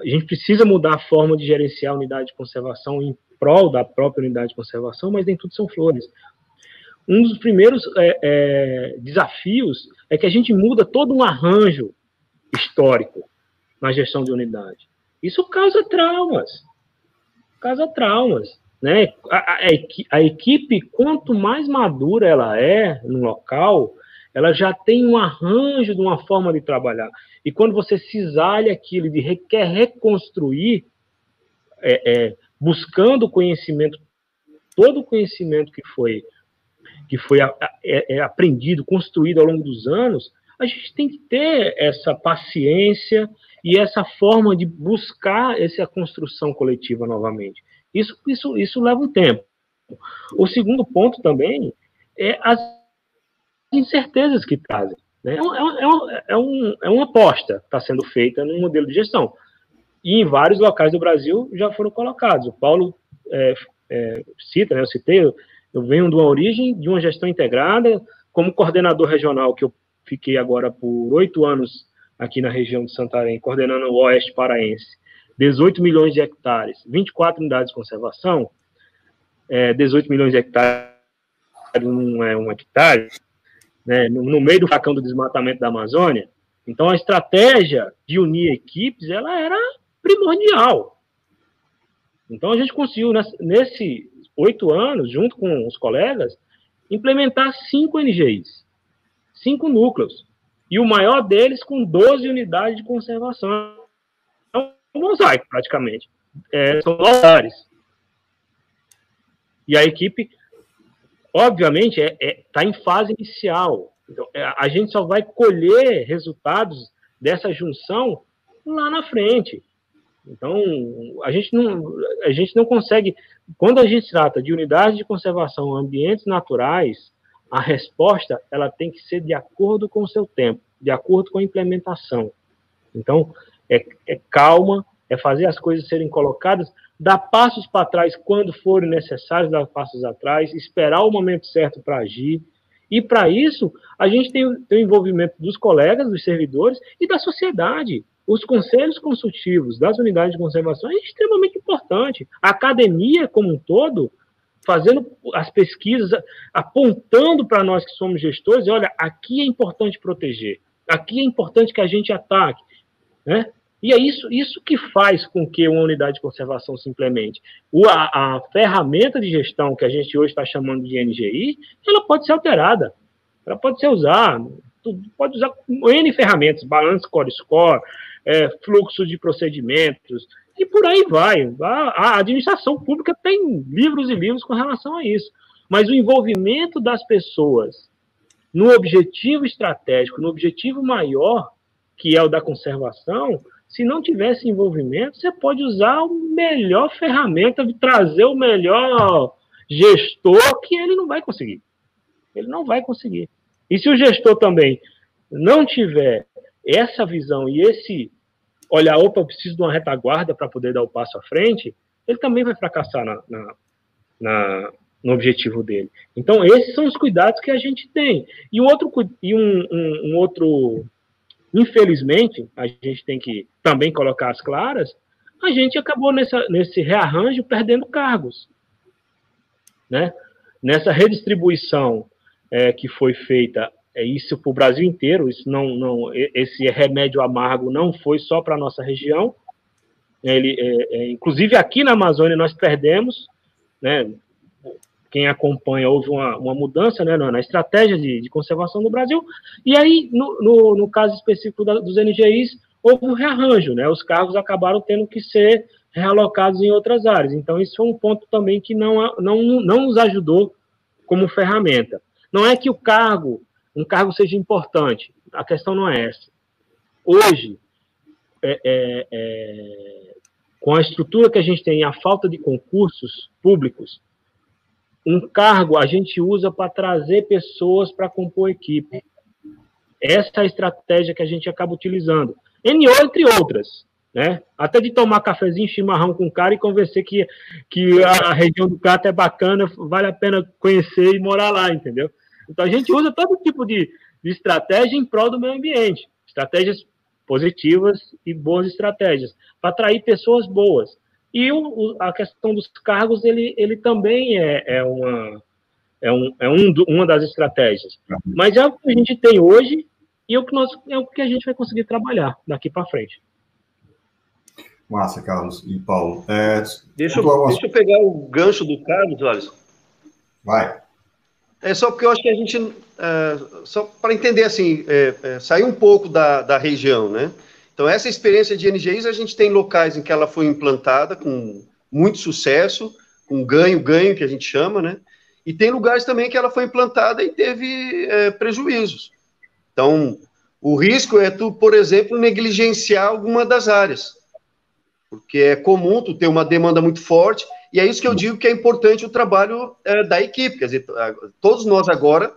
A gente precisa mudar a forma de gerenciar a unidade de conservação em prol da própria unidade de conservação, mas nem tudo são flores. Um dos primeiros desafios é que a gente muda todo um arranjo histórico na gestão de unidade. Isso causa traumas, né? A equipe, quanto mais madura ela é no local, ela já tem um arranjo de uma forma de trabalhar. E quando você cisalha aquilo e quer reconstruir, buscando conhecimento, todo o conhecimento que foi aprendido, construído ao longo dos anos, a gente tem que ter essa paciência e essa forma de buscar essa construção coletiva novamente. Isso leva um tempo. O segundo ponto também é as incertezas que trazem, né? É uma aposta que está sendo feita no modelo de gestão. E em vários locais do Brasil já foram colocados. O Paulo cita, né, eu citei, eu venho de uma origem de uma gestão integrada, como coordenador regional, que eu fiquei agora por 8 anos aqui na região de Santarém, coordenando o Oeste Paraense. 18 milhões de hectares, 24 unidades de conservação, 18 milhões de hectares não é um hectare, né, no meio do furacão do desmatamento da Amazônia. Então, a estratégia de unir equipes, ela era primordial. Então, a gente conseguiu, nesses 8 anos, junto com os colegas, implementar 5 NGIs, 5 núcleos, e o maior deles com 12 unidades de conservação. Um mosaico, praticamente. São 9 áreas. E a equipe, obviamente, está em fase inicial. Então, a gente só vai colher resultados dessa junção lá na frente. Então, a gente não consegue... Quando a gente trata de unidades de conservação, ambientes naturais, a resposta ela tem que ser de acordo com o seu tempo, de acordo com a implementação. Então, calma, é fazer as coisas serem colocadas, dar passos para trás quando forem necessários, dar passos atrás, esperar o momento certo para agir. E, para isso, a gente tem o envolvimento dos colegas, dos servidores e da sociedade. Os conselhos consultivos das unidades de conservação é extremamente importante. A academia, como um todo, fazendo as pesquisas, apontando para nós que somos gestores, olha, aqui é importante proteger, aqui é importante que a gente ataque, né? E é isso que faz com que uma unidade de conservação se implemente. A ferramenta de gestão que a gente hoje está chamando de NGI, ela pode ser alterada, ela pode ser usada, pode usar N ferramentas, Balance Core Score, fluxo de procedimentos, e por aí vai. A administração pública tem livros e livros com relação a isso. Mas o envolvimento das pessoas no objetivo estratégico, no objetivo maior, que é o da conservação, se não tivesse envolvimento, você pode usar a melhor ferramenta, trazer o melhor gestor, que ele não vai conseguir. Ele não vai conseguir. E se o gestor também não tiver essa visão e esse olhar, opa, eu preciso de uma retaguarda para poder dar o passo à frente, ele também vai fracassar no objetivo dele. Então, esses são os cuidados que a gente tem. E um outro, infelizmente, a gente tem que também colocar as claras, a gente acabou nesse rearranjo perdendo cargos, né? Nessa redistribuição que foi feita, isso para o Brasil inteiro, esse remédio amargo não foi só para a nossa região, inclusive aqui na Amazônia nós perdemos, né? Quem acompanha, houve uma mudança, né, na estratégia de conservação do Brasil, e aí, no caso específico dos NGIs, houve um rearranjo, né? Os cargos acabaram tendo que ser realocados em outras áreas. Então, isso foi um ponto também que não nos ajudou como ferramenta. Não é que um cargo seja importante, a questão não é essa. Hoje, com a estrutura que a gente tem, a falta de concursos públicos, um cargo a gente usa para trazer pessoas para compor equipe. Essa é a estratégia que a gente acaba utilizando. Entre outras, né? Até de tomar cafezinho, chimarrão com o cara e convencer que a região do Crato é bacana, vale a pena conhecer e morar lá, entendeu? Então a gente usa todo tipo de estratégia em prol do meio ambiente, estratégias positivas e boas estratégias, para atrair pessoas boas. E a questão dos cargos, ele também é uma das estratégias. Mas é o que a gente tem hoje e é o que a gente vai conseguir trabalhar daqui para frente. Massa, Carlos e Paulo. Deixa eu pegar o gancho do Carlos, Alisson. Vai. É só porque eu acho que a gente, só para entender assim, sair um pouco da região, né? Então, essa experiência de NGIs, a gente tem locais em que ela foi implantada com muito sucesso, com ganho, que a gente chama, né? E tem lugares também que ela foi implantada e teve prejuízos. Então, o risco é tu, por exemplo, negligenciar alguma das áreas, porque é comum tu ter uma demanda muito forte, e é isso que eu digo que é importante o trabalho da equipe. Quer dizer, todos nós agora,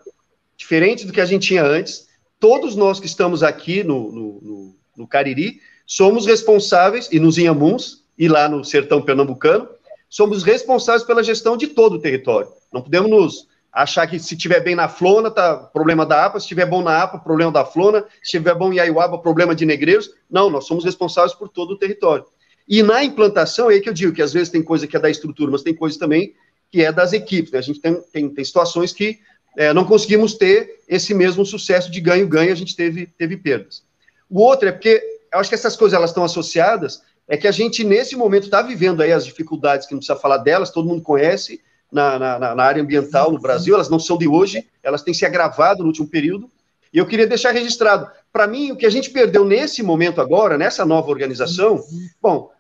diferente do que a gente tinha antes, todos nós que estamos aqui no Cariri, somos responsáveis, e nos Inhamuns, e lá no sertão pernambucano, somos responsáveis pela gestão de todo o território. Não podemos nos achar que se estiver bem na Flona, tá problema da APA, se estiver bom na APA, problema da Flona, se estiver bom em Aiuaba, problema de Negreiros. Não, nós somos responsáveis por todo o território. E na implantação, é aí que eu digo que às vezes tem coisa que é da estrutura, mas tem coisa também que é das equipes, né? A gente tem situações que não conseguimos ter esse mesmo sucesso de ganho-ganho, a gente teve perdas. O outro é porque, eu acho que essas coisas elas estão associadas, é que a gente nesse momento está vivendo aí as dificuldades, que não precisa falar delas, todo mundo conhece, na área ambiental no Brasil, elas não são de hoje, elas têm se agravado no último período, e eu queria deixar registrado, para mim, o que a gente perdeu nesse momento agora, nessa nova organização, bom,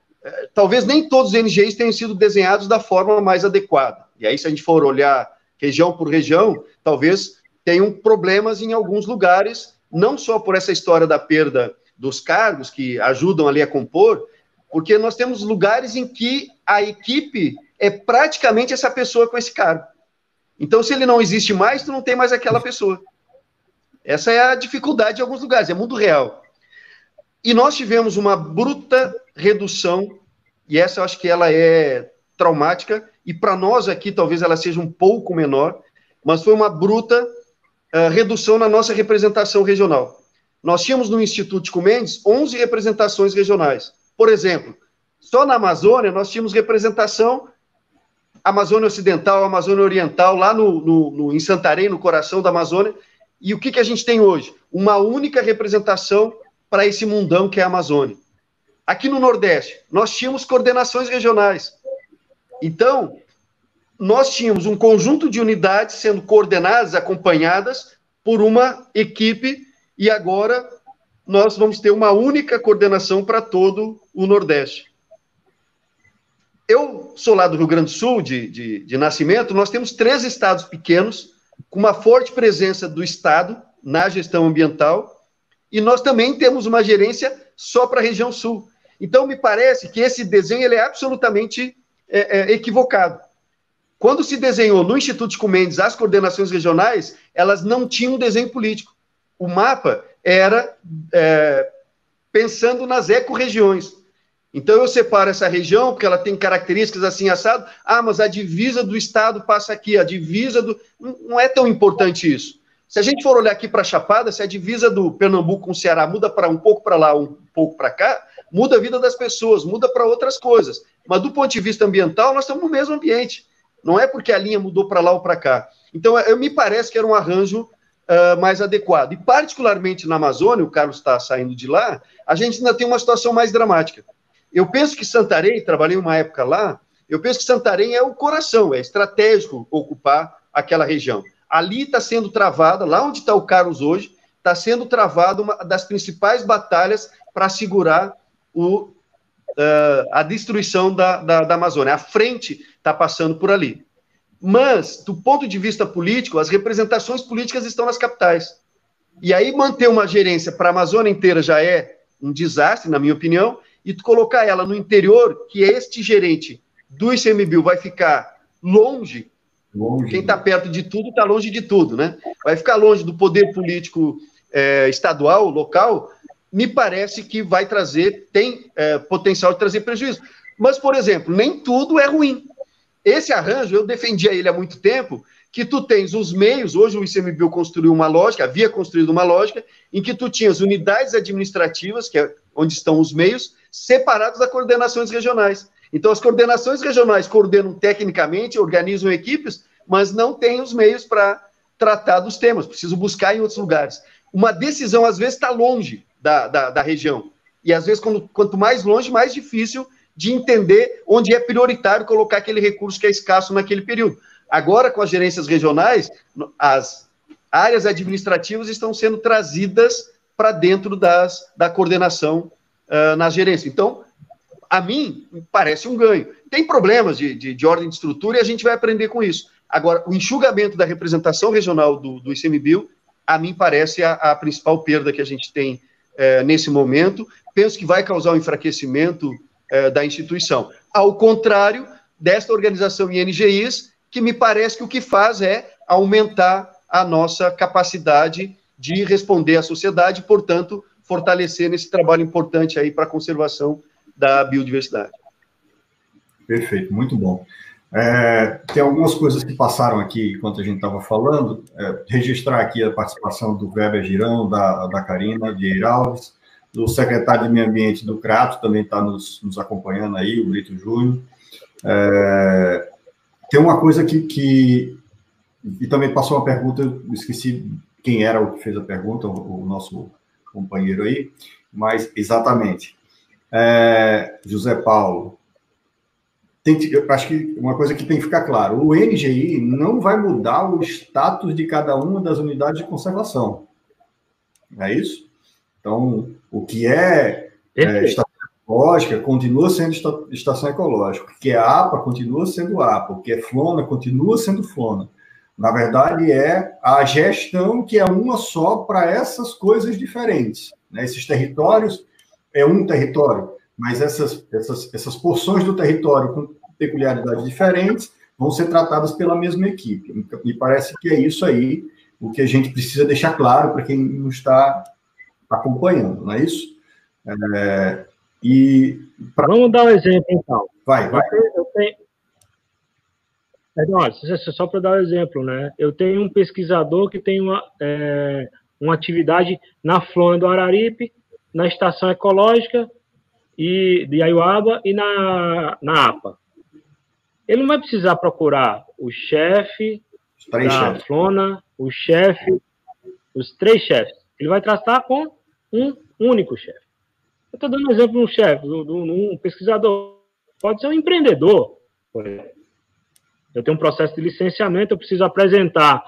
talvez nem todos os NGIs tenham sido desenhados da forma mais adequada, e aí se a gente for olhar região por região, talvez tenham problemas em alguns lugares, não só por essa história da perda dos cargos, que ajudam ali a compor, porque nós temos lugares em que a equipe é praticamente essa pessoa com esse cargo. Então, se ele não existe mais, tu não tem mais aquela pessoa. Essa é a dificuldade de alguns lugares, é mundo real. E nós tivemos uma bruta redução, e essa eu acho que ela é traumática, e para nós aqui talvez ela seja um pouco menor, mas foi uma bruta redução na nossa representação regional. Nós tínhamos no Instituto Chico Mendes 11 representações regionais. Por exemplo, só na Amazônia nós tínhamos representação Amazônia Ocidental, Amazônia Oriental, lá em Santarém, no coração da Amazônia. E o que a gente tem hoje? Uma única representação para esse mundão que é a Amazônia. Aqui no Nordeste, nós tínhamos coordenações regionais. Então, nós tínhamos um conjunto de unidades sendo coordenadas, acompanhadas por uma equipe, e agora nós vamos ter uma única coordenação para todo o Nordeste. Eu sou lá do Rio Grande do Sul, de nascimento, nós temos 3 estados pequenos, com uma forte presença do Estado na gestão ambiental, e nós também temos uma gerência só para a região sul. Então, me parece que esse desenho ele é absolutamente equivocado. Quando se desenhou no Instituto Chico Mendes as coordenações regionais, elas não tinham um desenho político. O mapa era pensando nas ecorregiões. Então, eu separo essa região, porque ela tem características assim, assado. Ah, mas a divisa do estado passa aqui, a divisa do... Não é tão importante isso. Se a gente for olhar aqui para a Chapada, se a divisa do Pernambuco com o Ceará muda para um pouco para lá, um pouco para cá, muda a vida das pessoas, muda para outras coisas. Mas do ponto de vista ambiental, nós estamos no mesmo ambiente. Não é porque a linha mudou para lá ou para cá. Então, me parece que era um arranjo mais adequado. E, particularmente na Amazônia, o Carlos está saindo de lá, a gente ainda tem uma situação mais dramática. Eu penso que Santarém, trabalhei uma época lá, eu penso que Santarém é o coração, é estratégico ocupar aquela região. Ali está sendo travada, lá onde está o Carlos hoje, está sendo travada uma das principais batalhas para segurar a destruição da Amazônia. A frente está passando por ali. Mas, do ponto de vista político, as representações políticas estão nas capitais. E aí manter uma gerência para a Amazônia inteira já é um desastre, na minha opinião, e tu colocar ela no interior, que este gerente do ICMBio vai ficar longe, quem está perto de tudo está longe de tudo, né? Vai ficar longe do poder político estadual, local, me parece que vai trazer, tem potencial de trazer prejuízo. Mas, por exemplo, nem tudo é ruim. Esse arranjo, eu defendia ele há muito tempo, que tu tens os meios, hoje o ICMBio construiu uma lógica, havia construído uma lógica, em que tu tinhas unidades administrativas, que é onde estão os meios, separados das coordenações regionais. Então, as coordenações regionais coordenam tecnicamente, organizam equipes, mas não têm os meios para tratar dos temas, preciso buscar em outros lugares. Uma decisão, às vezes, está longe da região. E, às vezes, quanto mais longe, mais difícil de entender onde é prioritário colocar aquele recurso que é escasso naquele período. Agora, com as gerências regionais, as áreas administrativas estão sendo trazidas para dentro da coordenação na gerência. Então, a mim, parece um ganho. Tem problemas de ordem de estrutura e a gente vai aprender com isso. Agora, o enxugamento da representação regional do ICMBio, a mim parece a principal perda que a gente tem nesse momento. Penso que vai causar um enfraquecimento da instituição. Ao contrário desta organização em NGIs, que me parece que o que faz é aumentar a nossa capacidade de responder à sociedade, portanto, fortalecer nesse trabalho importante aí para a conservação da biodiversidade. Perfeito, muito bom. Tem algumas coisas que passaram aqui enquanto a gente estava falando. Registrar aqui a participação do Weber Girão, da Karina Vieira Alves, do secretário de Meio Ambiente do Crato, também está nos acompanhando aí, o Brito Júnior. Tem uma coisa e também passou uma pergunta, eu esqueci quem era o que fez a pergunta, o nosso companheiro aí, mas exatamente. José Paulo, eu acho que uma coisa que tem que ficar claro, o NGI não vai mudar o status de cada uma das unidades de conservação. Não é isso? Então, o que estação ecológica continua sendo estação ecológica, o que é APA continua sendo APA, o que é FLONA continua sendo FLONA. Na verdade, é a gestão que é uma só para essas coisas diferentes. Né? Esses territórios é um território, mas essas porções do território com peculiaridades diferentes vão ser tratadas pela mesma equipe. Me parece que é isso aí o que a gente precisa deixar claro para quem não está acompanhando, não é isso? Vamos dar um exemplo, então. Vai. Só para dar um exemplo, né? Eu tenho um pesquisador que tem uma atividade na FLONA do Araripe, na Estação Ecológica de Aiuaba e na APA. Ele não vai precisar procurar o chefe da FLONA, o chefe, os 3 chefes. Ele vai tratar com um único chefe. Eu estou dando um exemplo de um chefe, de um pesquisador. Pode ser um empreendedor, por exemplo. Eu tenho um processo de licenciamento, eu preciso apresentar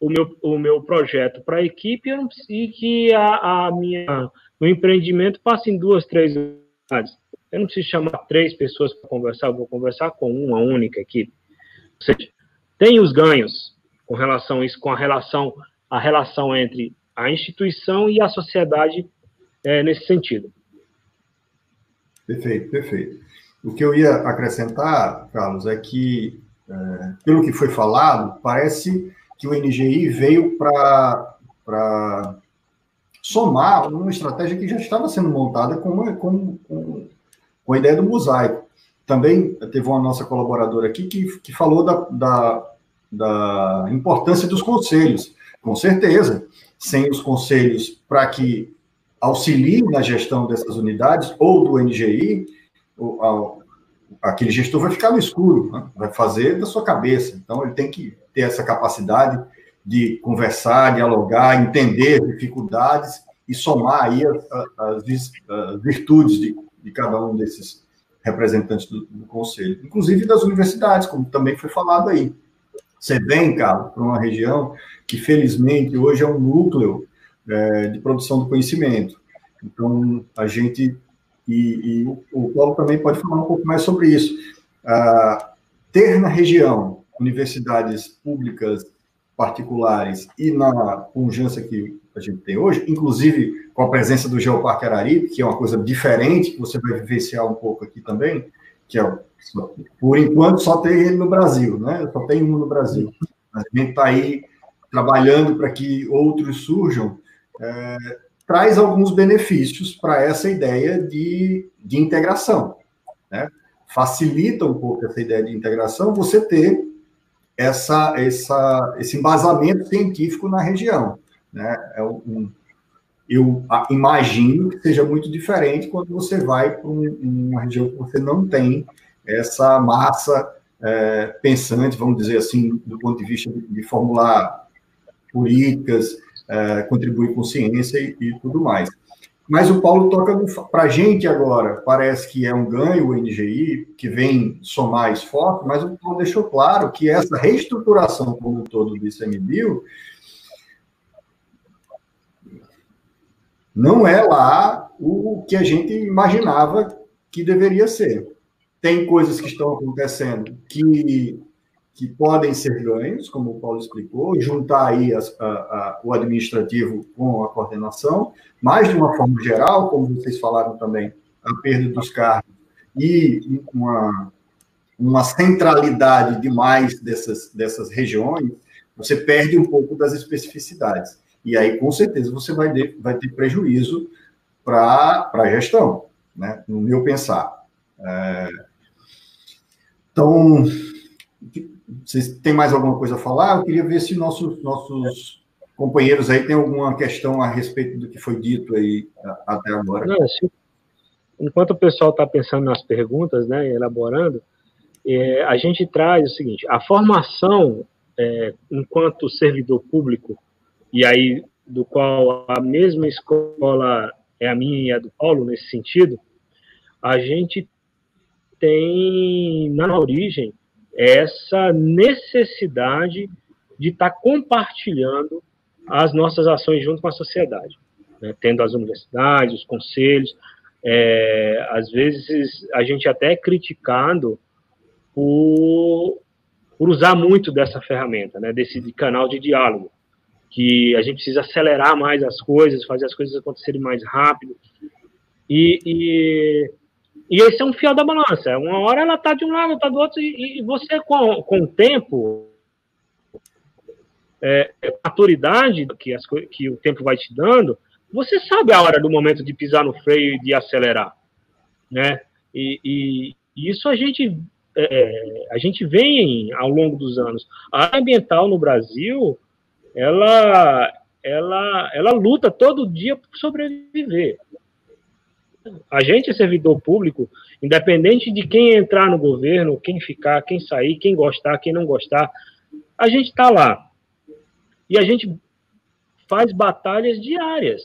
o meu projeto para a equipe e que meu empreendimento passe em 2, 3 unidades. Eu não preciso chamar 3 pessoas para conversar, eu vou conversar com uma única equipe. Ou seja, tem os ganhos com relação a isso, com a relação entre a instituição e a sociedade nesse sentido. Perfeito. O que eu ia acrescentar, Carlos, é que, pelo que foi falado, parece que o NGI veio para somar uma estratégia que já estava sendo montada com a ideia do mosaico. Também teve uma nossa colaboradora aqui que falou da importância dos conselhos. Com certeza, sem os conselhos para que auxiliem na gestão dessas unidades ou do NGI, aquele gestor vai ficar no escuro, né? Vai fazer da sua cabeça. Então, ele tem que ter essa capacidade de conversar, dialogar, entender as dificuldades e somar aí as virtudes de cada um desses representantes do conselho, inclusive das universidades, como também foi falado aí. Você vem, Carlos, para uma região que, felizmente, hoje é um núcleo de produção do conhecimento. Então, a gente... E o Paulo também pode falar um pouco mais sobre isso. Ter na região universidades públicas, particulares e na pujança que a gente tem hoje, inclusive com a presença do Geoparque Araripe, que é uma coisa diferente, que você vai vivenciar um pouco aqui também, que por enquanto só tem ele no Brasil, né? Só tem um no Brasil. A gente está aí trabalhando para que outros surjam. traz alguns benefícios para essa ideia de integração, né? Facilita um pouco essa ideia de integração você ter esse embasamento científico na região, né? Eu imagino que seja muito diferente quando você vai para uma região que você não tem essa massa pensante, vamos dizer assim, do ponto de vista de formular políticas, contribuir com ciência e tudo mais. Mas o Paulo toca para a gente agora, parece que é um ganho o NGI, que vem somar esforço, mas o Paulo deixou claro que essa reestruturação como um todo do ICMBio não é lá o que a gente imaginava que deveria ser. Tem coisas que estão acontecendo que podem ser ganhos, como o Paulo explicou, juntar aí o administrativo com a coordenação, mas de uma forma geral, como vocês falaram também, a perda dos cargos e uma centralidade demais dessas regiões, você perde um pouco das especificidades. E aí, com certeza, você vai ter prejuízo para a gestão, né? No meu pensar. Então, vocês têm mais alguma coisa a falar? Eu queria ver se nossos companheiros aí têm alguma questão a respeito do que foi dito aí até agora. Não, enquanto o pessoal está pensando nas perguntas, né, elaborando, a gente traz o seguinte: a formação, enquanto servidor público, e aí do qual a mesma escola é a minha e a do Paulo nesse sentido, a gente tem na origem essa necessidade de estar compartilhando as nossas ações junto com a sociedade, né? Tendo as universidades, os conselhos, às vezes a gente até é criticado por usar muito dessa ferramenta, né? Desse canal de diálogo, que a gente precisa acelerar mais as coisas, fazer as coisas acontecerem mais rápido, e esse é um fiel da balança. Uma hora ela está de um lado, está do outro, e você, com o tempo, a maturidade que o tempo vai te dando, você sabe a hora do momento de pisar no freio e de acelerar, né? E isso a gente vem ao longo dos anos. A área ambiental no Brasil, ela luta todo dia por sobreviver. A gente é servidor público, independente de quem entrar no governo, quem ficar, quem sair, quem gostar, quem não gostar, a gente está lá. E a gente faz batalhas diárias.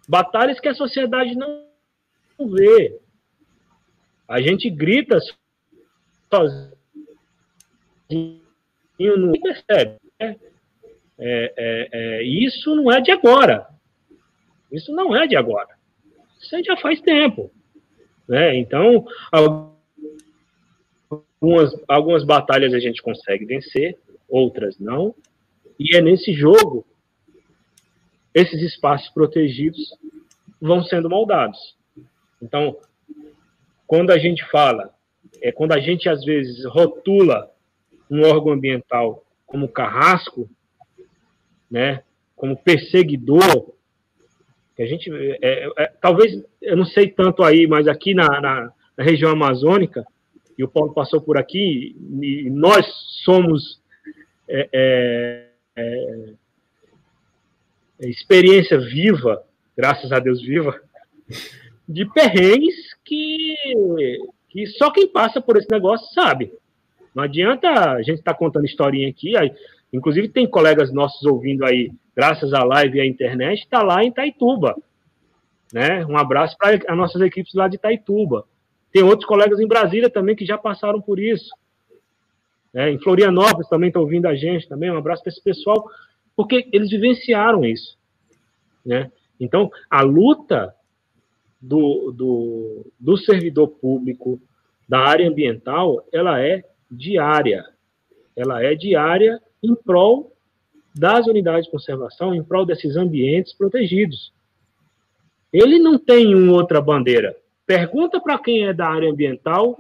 Batalhas que a sociedade não vê. A gente grita sozinho, não percebe. Isso não é de agora. Isso não é de agora. Isso já faz tempo, né? Então, algumas batalhas a gente consegue vencer, outras não, e é nesse jogo esses espaços protegidos vão sendo moldados. Então, quando a gente fala, quando a gente às vezes rotula um órgão ambiental como carrasco, né, como perseguidor, que a gente, talvez, eu não sei tanto aí, mas aqui na região amazônica, e o Paulo passou por aqui, e nós somos experiência viva, graças a Deus viva, de perrengues que só quem passa por esse negócio sabe. Não adianta a gente estar contando historinha aqui, inclusive tem colegas nossos ouvindo aí, graças à live e à internet, está lá em Itaituba, né? Um abraço para as nossas equipes lá de Itaituba. Tem outros colegas em Brasília também que já passaram por isso. Em Florianópolis também estão ouvindo a gente também, um abraço para esse pessoal, porque eles vivenciaram isso, né? Então, a luta do servidor público, da área ambiental, ela é diária. Ela é diária em prol das unidades de conservação, em prol desses ambientes protegidos. Ele não tem outra bandeira. Pergunta para quem é da área ambiental,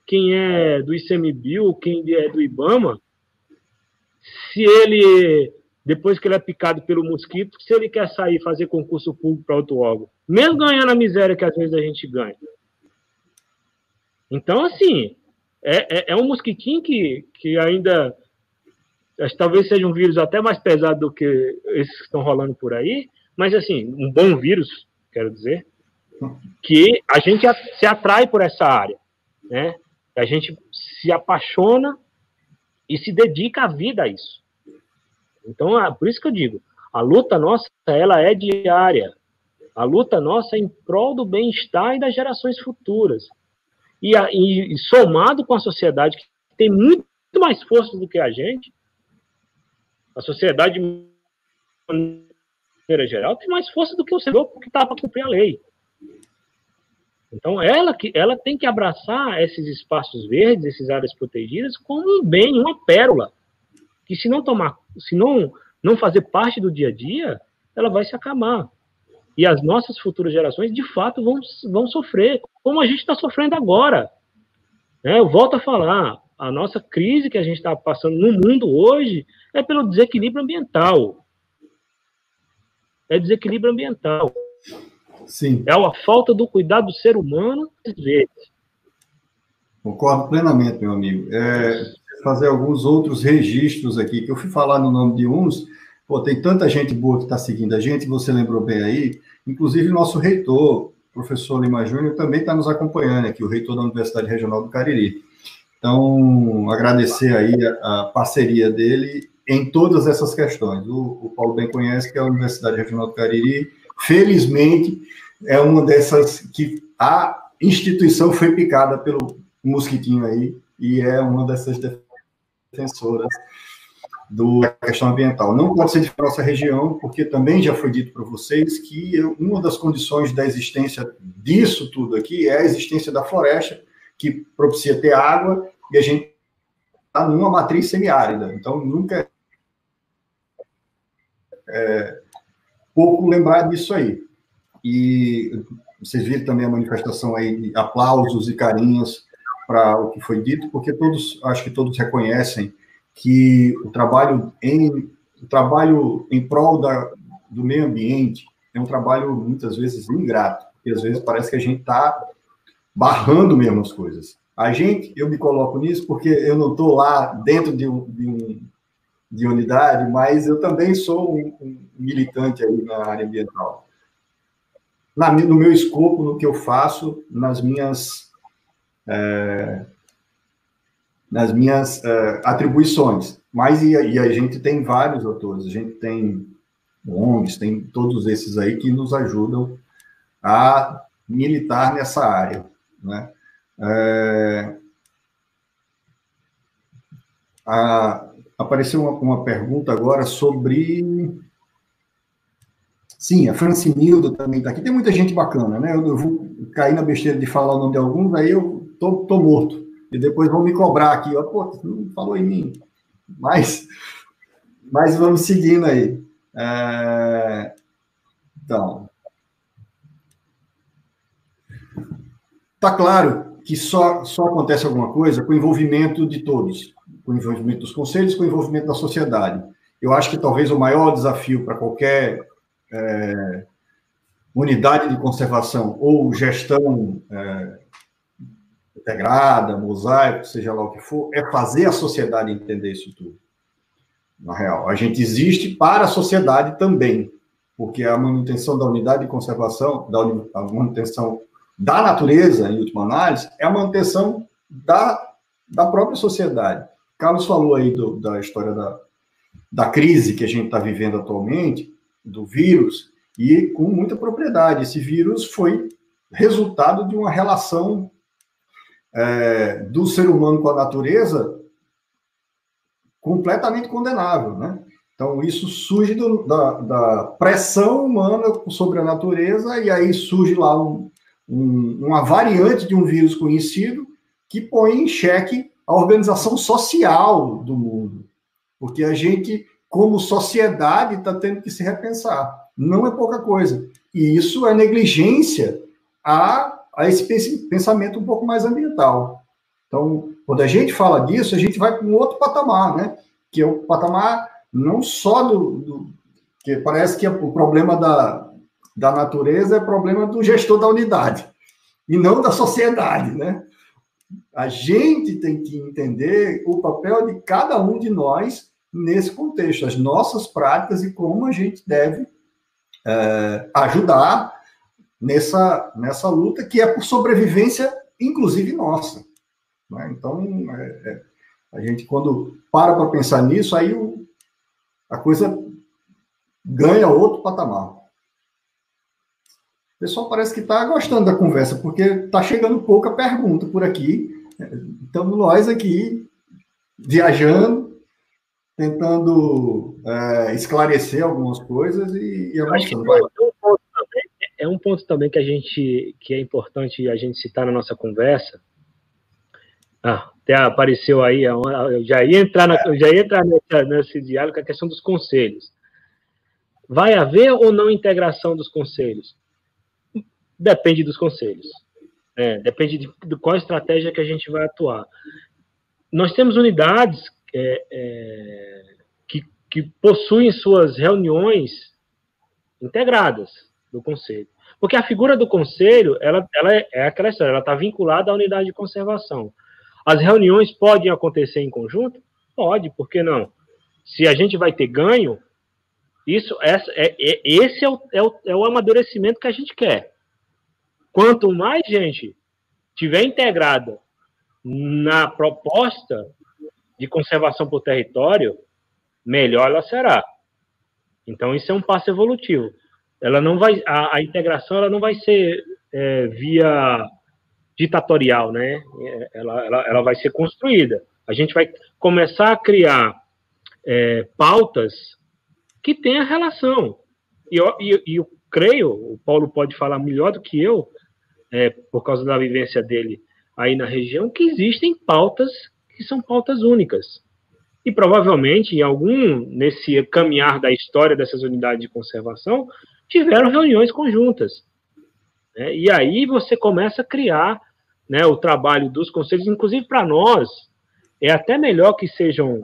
quem é do ICMBio, quem é do IBAMA, se ele depois que ele é picado pelo mosquito, se ele quer sair fazer concurso público para outro órgão, mesmo ganhando a miséria que às vezes a gente ganha. Então, assim, é um mosquitinho que ainda, talvez seja um vírus até mais pesado do que esses que estão rolando por aí, mas, assim, um bom vírus, quero dizer, que a gente se atrai por essa área, né? A gente se apaixona e se dedica a vida a isso. Então, por isso que eu digo, a luta nossa, ela é diária. A luta nossa é em prol do bem-estar e das gerações futuras. E somado com a sociedade, que tem muito mais força do que a gente, a sociedade, de maneira geral, tem mais força do que o senhor que está para cumprir a lei. Então, ela tem que abraçar esses espaços verdes, essas áreas protegidas, como um bem, uma pérola, que se não fazer parte do dia a dia, ela vai se acabar. E as nossas futuras gerações, de fato, vão sofrer, como a gente está sofrendo agora. Eu volto a falar, a nossa crise que a gente está passando no mundo hoje é pelo desequilíbrio ambiental. É desequilíbrio ambiental. Sim. É a falta do cuidado do ser humano, às vezes. Concordo plenamente, meu amigo. Fazer alguns outros registros aqui, que eu fui falar no nome de uns, tem tanta gente boa que está seguindo a gente, você lembrou bem aí, inclusive o nosso reitor, professor Lima Júnior, também está nos acompanhando aqui, o reitor da Universidade Regional do Cariri. Então, agradecer aí a parceria dele em todas essas questões. O Paulo bem conhece que é a Universidade Regional do Cariri, felizmente, é uma dessas que a instituição foi picada pelo mosquitinho aí, e é uma dessas defensoras da questão ambiental. Não pode ser de nossa região, porque também já foi dito para vocês que uma das condições da existência disso tudo aqui é a existência da floresta, que propicia ter água, e a gente está numa matriz semiárida. Então, nunca é pouco lembrar disso aí. E vocês viram também a manifestação aí de aplausos e carinhos para o que foi dito, porque acho que todos reconhecem que o trabalho em prol do meio ambiente é um trabalho, muitas vezes, ingrato, porque às vezes parece que a gente está barrando mesmo as coisas. Eu me coloco nisso porque eu não estou lá dentro de unidade, mas eu também sou um militante aí na área ambiental. No meu escopo, no que eu faço, nas minhas atribuições. Mas e a gente tem vários autores, a gente tem ONGs, tem todos esses aí que nos ajudam a militar nessa área, né? Apareceu uma pergunta agora sobre... Sim, a Francinildo também está aqui. Tem muita gente bacana, né? Eu vou cair na besteira de falar o nome de alguns, aí eu tô morto. E depois vão me cobrar aqui. Ó, pô, não falou em mim. Mas vamos seguindo aí. Então... Está claro que só acontece alguma coisa com o envolvimento de todos, com o envolvimento dos conselhos, com o envolvimento da sociedade. Eu acho que talvez o maior desafio para qualquer unidade de conservação ou gestão integrada, mosaico, seja lá o que for, é fazer a sociedade entender isso tudo. Na real, a gente existe para a sociedade também, porque a manutenção da unidade de conservação, a manutenção da natureza, em última análise, é a manutenção da própria sociedade. Carlos falou aí da história da crise que a gente está vivendo atualmente, do vírus, e com muita propriedade. Esse vírus foi resultado de uma relação do ser humano com a natureza completamente condenável, né? Então, isso surge da pressão humana sobre a natureza, e aí surge lá uma variante de um vírus conhecido que põe em xeque a organização social do mundo. Porque a gente, como sociedade, está tendo que se repensar. Não é pouca coisa. E isso é negligência a esse pensamento um pouco mais ambiental. Então, quando a gente fala disso, a gente vai para um outro patamar, né? Que é o patamar não só que parece que o problema da natureza é problema do gestor da unidade, e não da sociedade, né? A gente tem que entender o papel de cada um de nós nesse contexto, as nossas práticas e como a gente deve ajudar nessa luta que é por sobrevivência, inclusive nossa. Né? Então, a gente, quando para pensar nisso, aí a coisa ganha outro patamar. O pessoal parece que está gostando da conversa, porque está chegando pouca pergunta por aqui. Estamos nós aqui, viajando, tentando esclarecer algumas coisas e avançando. É um ponto também que é importante a gente citar na nossa conversa. Até apareceu aí, eu já ia entrar nesse diálogo, a questão dos conselhos. Vai haver ou não integração dos conselhos? Depende dos conselhos. Depende de qual estratégia que a gente vai atuar. Nós temos unidades que possuem suas reuniões integradas do conselho. Porque a figura do conselho, ela é aquela história, ela está vinculada à unidade de conservação. As reuniões podem acontecer em conjunto? Pode, por que não? Se a gente vai ter ganho, esse é o amadurecimento que a gente quer. Quanto mais gente tiver integrada na proposta de conservação por território, melhor ela será. Então, isso é um passo evolutivo. Ela não vai, a integração ela não vai ser via ditatorial, né? Ela vai ser construída. A gente vai começar a criar pautas que tenham relação. E eu creio, o Paulo pode falar melhor do que eu, por causa da vivência dele aí na região, que existem pautas que são pautas únicas. E provavelmente, nesse caminhar da história dessas unidades de conservação, tiveram reuniões conjuntas. Né? E aí você começa a criar, né, o trabalho dos conselhos, inclusive para nós, é até melhor que sejam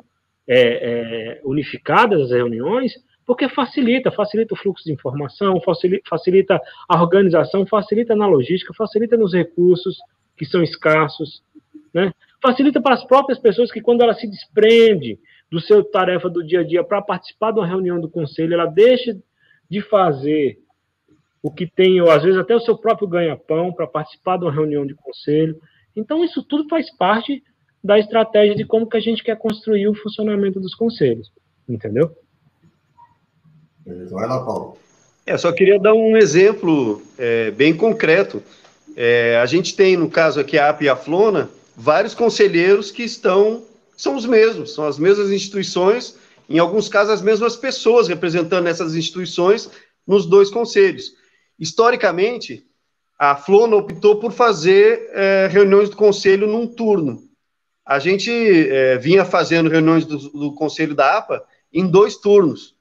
unificadas as reuniões, porque facilita o fluxo de informação, facilita a organização, facilita na logística, facilita nos recursos que são escassos, né? Facilita para as próprias pessoas que, quando ela se desprende do seu tarefa do dia a dia para participar de uma reunião do conselho, ela deixa de fazer o que tem, ou às vezes até o seu próprio ganha-pão, para participar de uma reunião de conselho. Então, isso tudo faz parte da estratégia de como que a gente quer construir o funcionamento dos conselhos, entendeu? Vai lá, Paulo. Só queria dar um exemplo bem concreto. A gente tem, no caso aqui, a APA e a Flona, vários conselheiros que são os mesmos, são as mesmas instituições, em alguns casos as mesmas pessoas representando essas instituições nos dois conselhos. Historicamente, a Flona optou por fazer reuniões do conselho num turno. A gente vinha fazendo reuniões do conselho da APA em 2 turnos.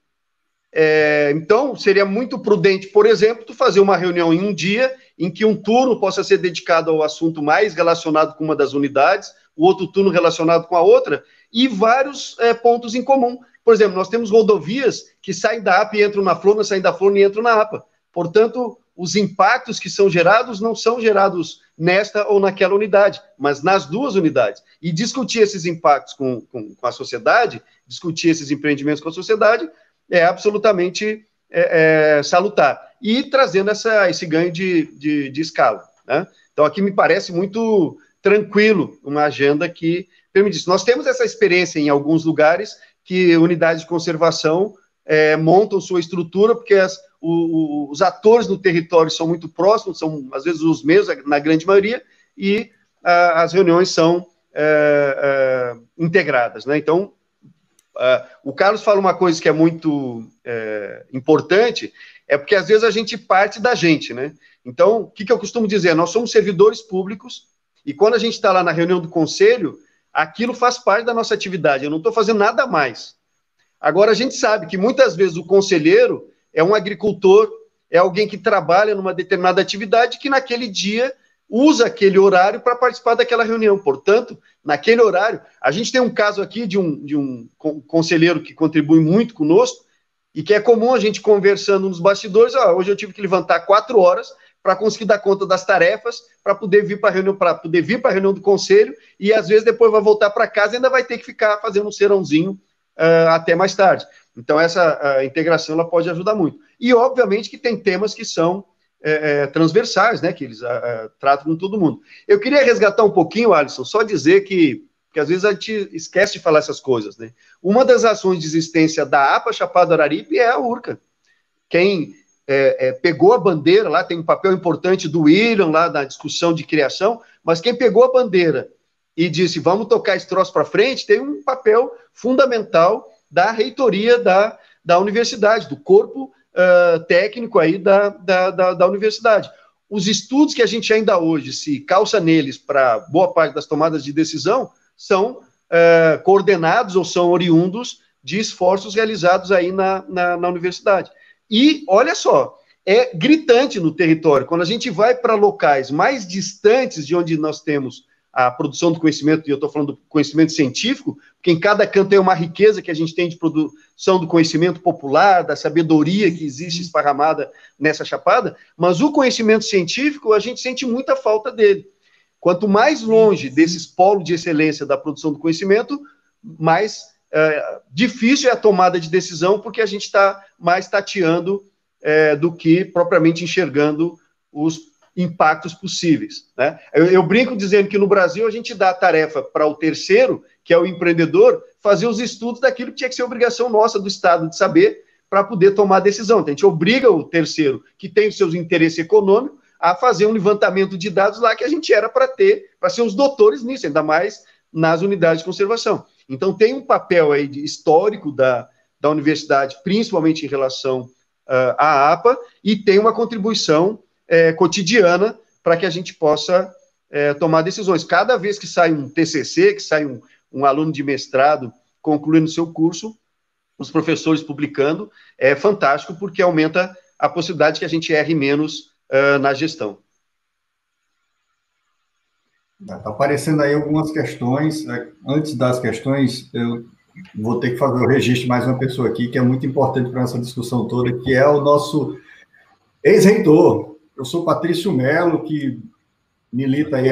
Então, seria muito prudente, por exemplo, tu fazer uma reunião em um dia em que um turno possa ser dedicado ao assunto mais relacionado com uma das unidades, o outro turno relacionado com a outra, e vários pontos em comum. Por exemplo, nós temos rodovias que saem da APA e entram na Flona, saem da Flona e entram na APA. Portanto, os impactos que são gerados não são gerados nesta ou naquela unidade, mas nas duas unidades. E discutir esses impactos com a sociedade, discutir esses empreendimentos com a sociedade, é absolutamente salutar. E trazendo esse ganho de escala. Né? Então, aqui me parece muito tranquilo uma agenda que permite isso. Nós temos essa experiência em alguns lugares que unidades de conservação montam sua estrutura, porque os atores do território são muito próximos, são às vezes os mesmos, na grande maioria, e as reuniões são integradas. Né? Então, o Carlos fala uma coisa que é muito importante, porque às vezes a gente parte da gente, né? Então, o que eu costumo dizer? Nós somos servidores públicos e quando a gente está lá na reunião do conselho, aquilo faz parte da nossa atividade, eu não estou fazendo nada mais. Agora, a gente sabe que muitas vezes o conselheiro é um agricultor, é alguém que trabalha numa determinada atividade que naquele dia usa aquele horário para participar daquela reunião. Portanto, naquele horário, a gente tem um caso aqui de um conselheiro que contribui muito conosco, e que é comum a gente conversando nos bastidores, hoje eu tive que levantar 4 horas para conseguir dar conta das tarefas, para poder vir para a reunião do conselho, e às vezes depois vai voltar para casa e ainda vai ter que ficar fazendo um serãozinho até mais tarde. Então, essa integração ela pode ajudar muito. E, obviamente, que tem temas que são transversais, né, que eles tratam com todo mundo. Eu queria resgatar um pouquinho, Alisson, só dizer que às vezes a gente esquece de falar essas coisas, né? Uma das ações de existência da APA Chapada do Araripe é a URCA. Quem pegou a bandeira, lá tem um papel importante do William, lá na discussão de criação, mas quem pegou a bandeira e disse, vamos tocar esse troço para frente, tem um papel fundamental da reitoria da universidade, do corpo técnico aí da universidade. Os estudos que a gente ainda hoje se calça neles para boa parte das tomadas de decisão são coordenados ou são oriundos de esforços realizados aí na universidade. E, olha só, é gritante no território. Quando a gente vai para locais mais distantes de onde nós temos a produção do conhecimento, e eu estou falando do conhecimento científico, porque em cada canto tem uma riqueza que a gente tem de produção do conhecimento popular, da sabedoria que existe esparramada nessa chapada, mas o conhecimento científico, a gente sente muita falta dele. Quanto mais longe desses polos de excelência da produção do conhecimento, mais difícil é a tomada de decisão, porque a gente está mais tateando do que propriamente enxergando os impactos possíveis, né? Eu brinco dizendo que no Brasil a gente dá a tarefa para o terceiro, que é o empreendedor, fazer os estudos daquilo que tinha que ser obrigação nossa do Estado de saber para poder tomar a decisão. Então, a gente obriga o terceiro, que tem os seus interesses econômicos, a fazer um levantamento de dados lá que a gente era para ser os doutores nisso, ainda mais nas unidades de conservação. Então, tem um papel aí histórico da universidade, principalmente em relação à APA, e tem uma contribuição cotidiana para que a gente possa tomar decisões. Cada vez que sai um TCC, que sai um aluno de mestrado concluindo seu curso, os professores publicando, é fantástico, porque aumenta a possibilidade que a gente erre menos na gestão. Está aparecendo aí algumas questões. Antes das questões, eu vou ter que fazer o registro de mais uma pessoa aqui, que é muito importante para essa discussão toda, que é o nosso ex-reitor. Eu sou Patrício Melo, que milita aí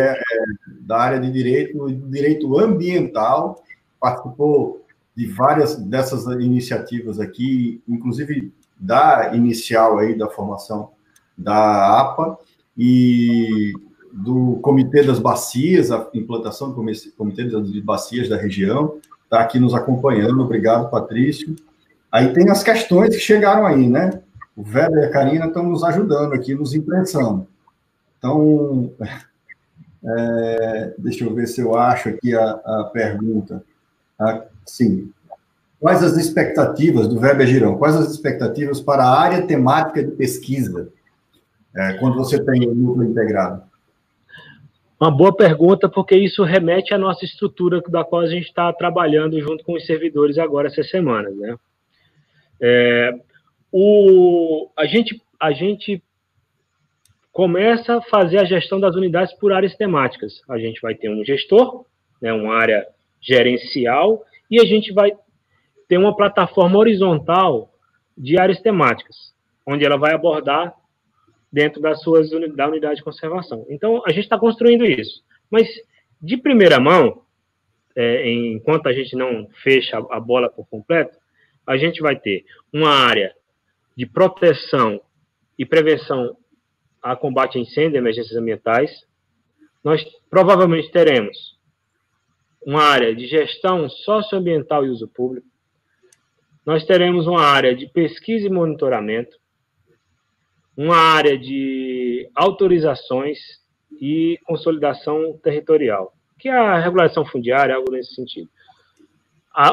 da área de direito ambiental, participou de várias dessas iniciativas aqui, inclusive da inicial aí da formação da APA e do Comitê das Bacias, a implantação do Comitê das Bacias da região, está aqui nos acompanhando. Obrigado, Patrício. Aí tem as questões que chegaram aí, né? O Weber e a Karina estão nos ajudando aqui, nos imprensando. Então, deixa eu ver se eu acho aqui a pergunta. Sim. Quais as expectativas do Weber Girão? Quais as expectativas para a área temática de pesquisa, quando você tem o núcleo integrado? Uma boa pergunta, porque isso remete à nossa estrutura da qual a gente está trabalhando junto com os servidores agora essas semanas, né? A gente começa a fazer a gestão das unidades por áreas temáticas. A gente vai ter um gestor, né, uma área gerencial, e a gente vai ter uma plataforma horizontal de áreas temáticas, onde ela vai abordar dentro da unidade de conservação. Então, a gente está construindo isso. Mas, de primeira mão, enquanto a gente não fecha a bola por completo, a gente vai ter uma área de proteção e prevenção a combate a incêndio e emergências ambientais. Nós provavelmente teremos uma área de gestão socioambiental e uso público. Nós teremos uma área de pesquisa e monitoramento, uma área de autorizações e consolidação territorial, que é a regulação fundiária, algo nesse sentido.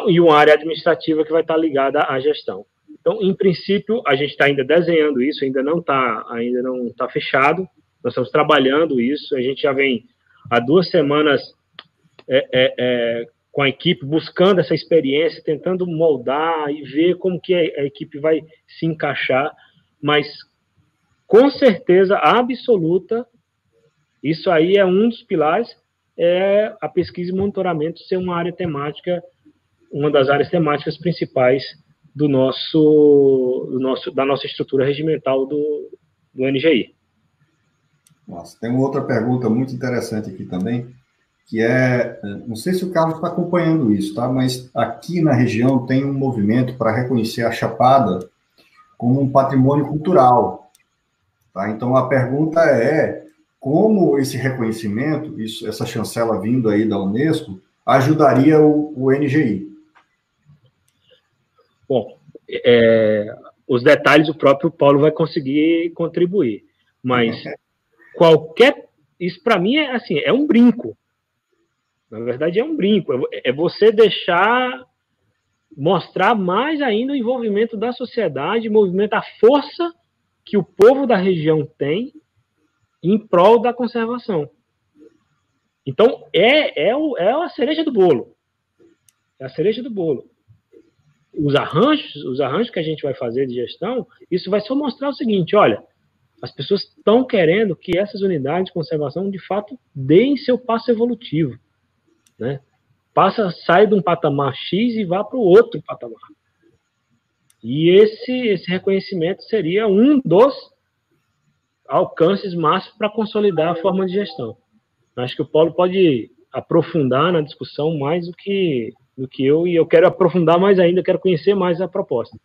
E uma área administrativa que vai estar ligada à gestão. Então, em princípio, a gente está ainda desenhando isso, ainda não está fechado, nós estamos trabalhando isso, a gente já vem há 2 semanas com a equipe buscando essa experiência, tentando moldar e ver como que a equipe vai se encaixar, mas com certeza absoluta Isso aí é um dos pilares, é a pesquisa e monitoramento ser uma área temática, uma das áreas temáticas principais da nossa estrutura regimental do NGI. Nossa, tem uma outra pergunta muito interessante aqui também, que é, não sei se o Carlos está acompanhando isso, tá? Mas aqui na região tem um movimento para reconhecer a Chapada como um patrimônio cultural, tá? Então a pergunta é, como esse reconhecimento, essa chancela vindo aí da Unesco, ajudaria o NGI? Bom, os detalhes o próprio Paulo vai conseguir contribuir, mas isso para mim é assim, é um brinco. Na verdade é um brinco, é você mostrar mais ainda o envolvimento da sociedade, a força que o povo da região tem em prol da conservação. Então, é a cereja do bolo. É a cereja do bolo. Os arranjos que a gente vai fazer de gestão, isso vai só mostrar o seguinte, olha, as pessoas estão querendo que essas unidades de conservação, de fato, deem seu passo evolutivo, né? Sai de um patamar X e vá para o outro patamar. E esse reconhecimento seria um dos alcances máximos para consolidar a forma de gestão. Acho que o Paulo pode aprofundar na discussão mais do que eu, e eu quero aprofundar mais ainda, quero conhecer mais a proposta.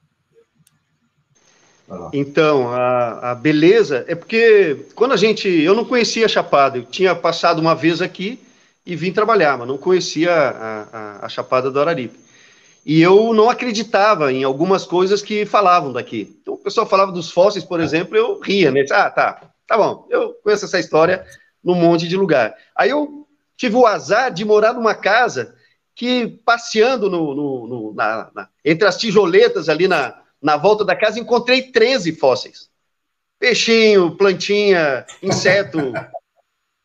Então, a beleza é porque quando eu não conhecia a Chapada, eu tinha passado uma vez aqui e vim trabalhar, mas não conhecia a Chapada do Araripe. E eu não acreditava em algumas coisas que falavam daqui. Então, o pessoal falava dos fósseis, por exemplo, eu ria, né? Tá bom, eu conheço essa história num monte de lugar. Aí eu tive o azar de morar numa casa que, passeando entre as tijoletas ali na volta da casa, encontrei 13 fósseis. Peixinho, plantinha, inseto.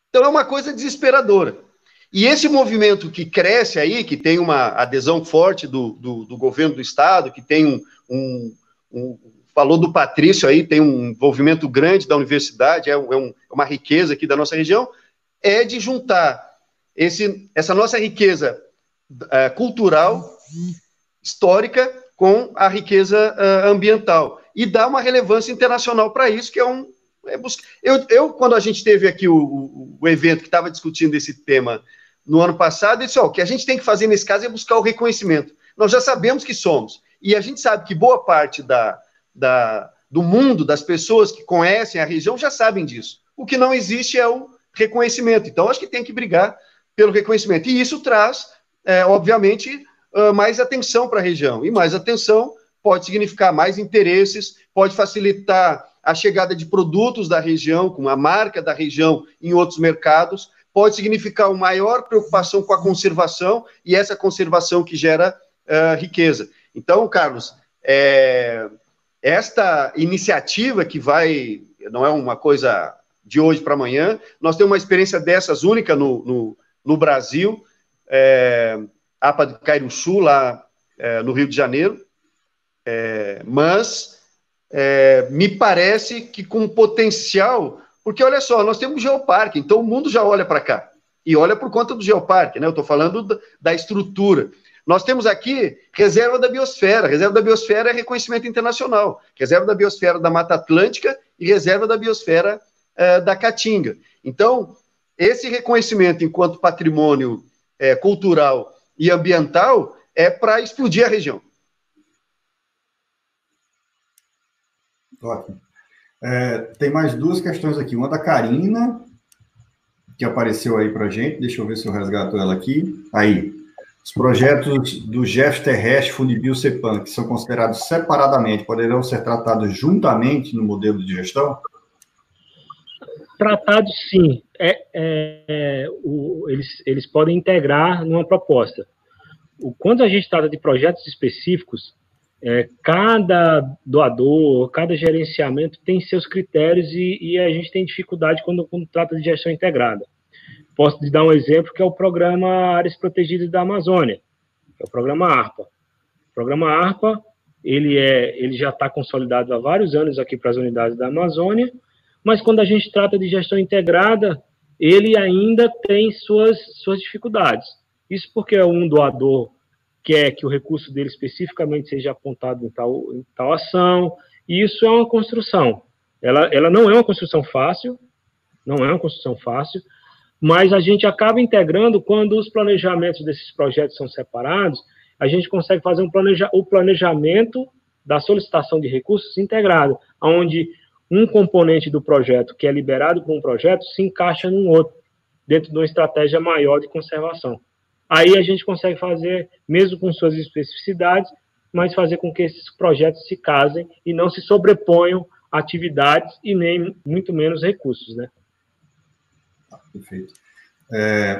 Então, é uma coisa desesperadora. E esse movimento que cresce aí, que tem uma adesão forte do governo do estado, que tem falou do Patrício aí, tem um envolvimento grande da universidade, é uma riqueza aqui da nossa região, é de juntar essa nossa riqueza cultural, histórica, com a riqueza ambiental, e dar uma relevância internacional para isso, que quando a gente teve aqui o evento que estava discutindo esse tema no ano passado, eu disse, o que a gente tem que fazer nesse caso é buscar o reconhecimento. Nós já sabemos que somos, e a gente sabe que boa parte do mundo, das pessoas que conhecem a região, já sabem disso. O que não existe é o reconhecimento. Então, acho que tem que brigar pelo reconhecimento. E isso traz, obviamente, mais atenção para a região. E mais atenção pode significar mais interesses, pode facilitar a chegada de produtos da região, com a marca da região em outros mercados, pode significar uma maior preocupação com a conservação, e essa conservação que gera riqueza. Então, Carlos, esta iniciativa que não é uma coisa de hoje para amanhã, nós temos uma experiência dessas única no Brasil, APA do Cairuçu, lá no Rio de Janeiro, mas me parece que com potencial, porque olha só, nós temos um geoparque, então o mundo já olha para cá, e olha por conta do geoparque, né? Eu estou falando da estrutura. Nós temos aqui reserva da biosfera é reconhecimento internacional, reserva da biosfera da Mata Atlântica e reserva da biosfera da Caatinga. Então, esse reconhecimento enquanto patrimônio cultural e ambiental é para explodir a região. Ótimo. Tem mais duas questões aqui. Uma da Karina, que apareceu aí para a gente. Deixa eu ver se eu resgato ela aqui. Aí. Os projetos do GEF Terrestre, Fundibio CEPAM, que são considerados separadamente, poderão ser tratados juntamente no modelo de gestão? Tratados, sim. Eles podem integrar numa proposta. Quando a gente trata de projetos específicos, cada doador, cada gerenciamento tem seus critérios e a gente tem dificuldade quando trata de gestão integrada. Posso te dar um exemplo, que é o Programa Áreas Protegidas da Amazônia, que é o Programa ARPA. O Programa ARPA, ele já está consolidado há vários anos aqui para as unidades da Amazônia, mas quando a gente trata de gestão integrada, ele ainda tem suas dificuldades. Isso porque um doador quer que o recurso dele especificamente seja apontado em tal ação, e isso é uma construção. Ela não é uma construção fácil, mas a gente acaba integrando quando os planejamentos desses projetos são separados, a gente consegue fazer o planejamento da solicitação de recursos integrado, onde um componente do projeto que é liberado por um projeto se encaixa num outro, dentro de uma estratégia maior de conservação. Aí a gente consegue fazer, mesmo com suas especificidades, mas fazer com que esses projetos se casem e não se sobreponham atividades e nem muito menos recursos, né? Perfeito.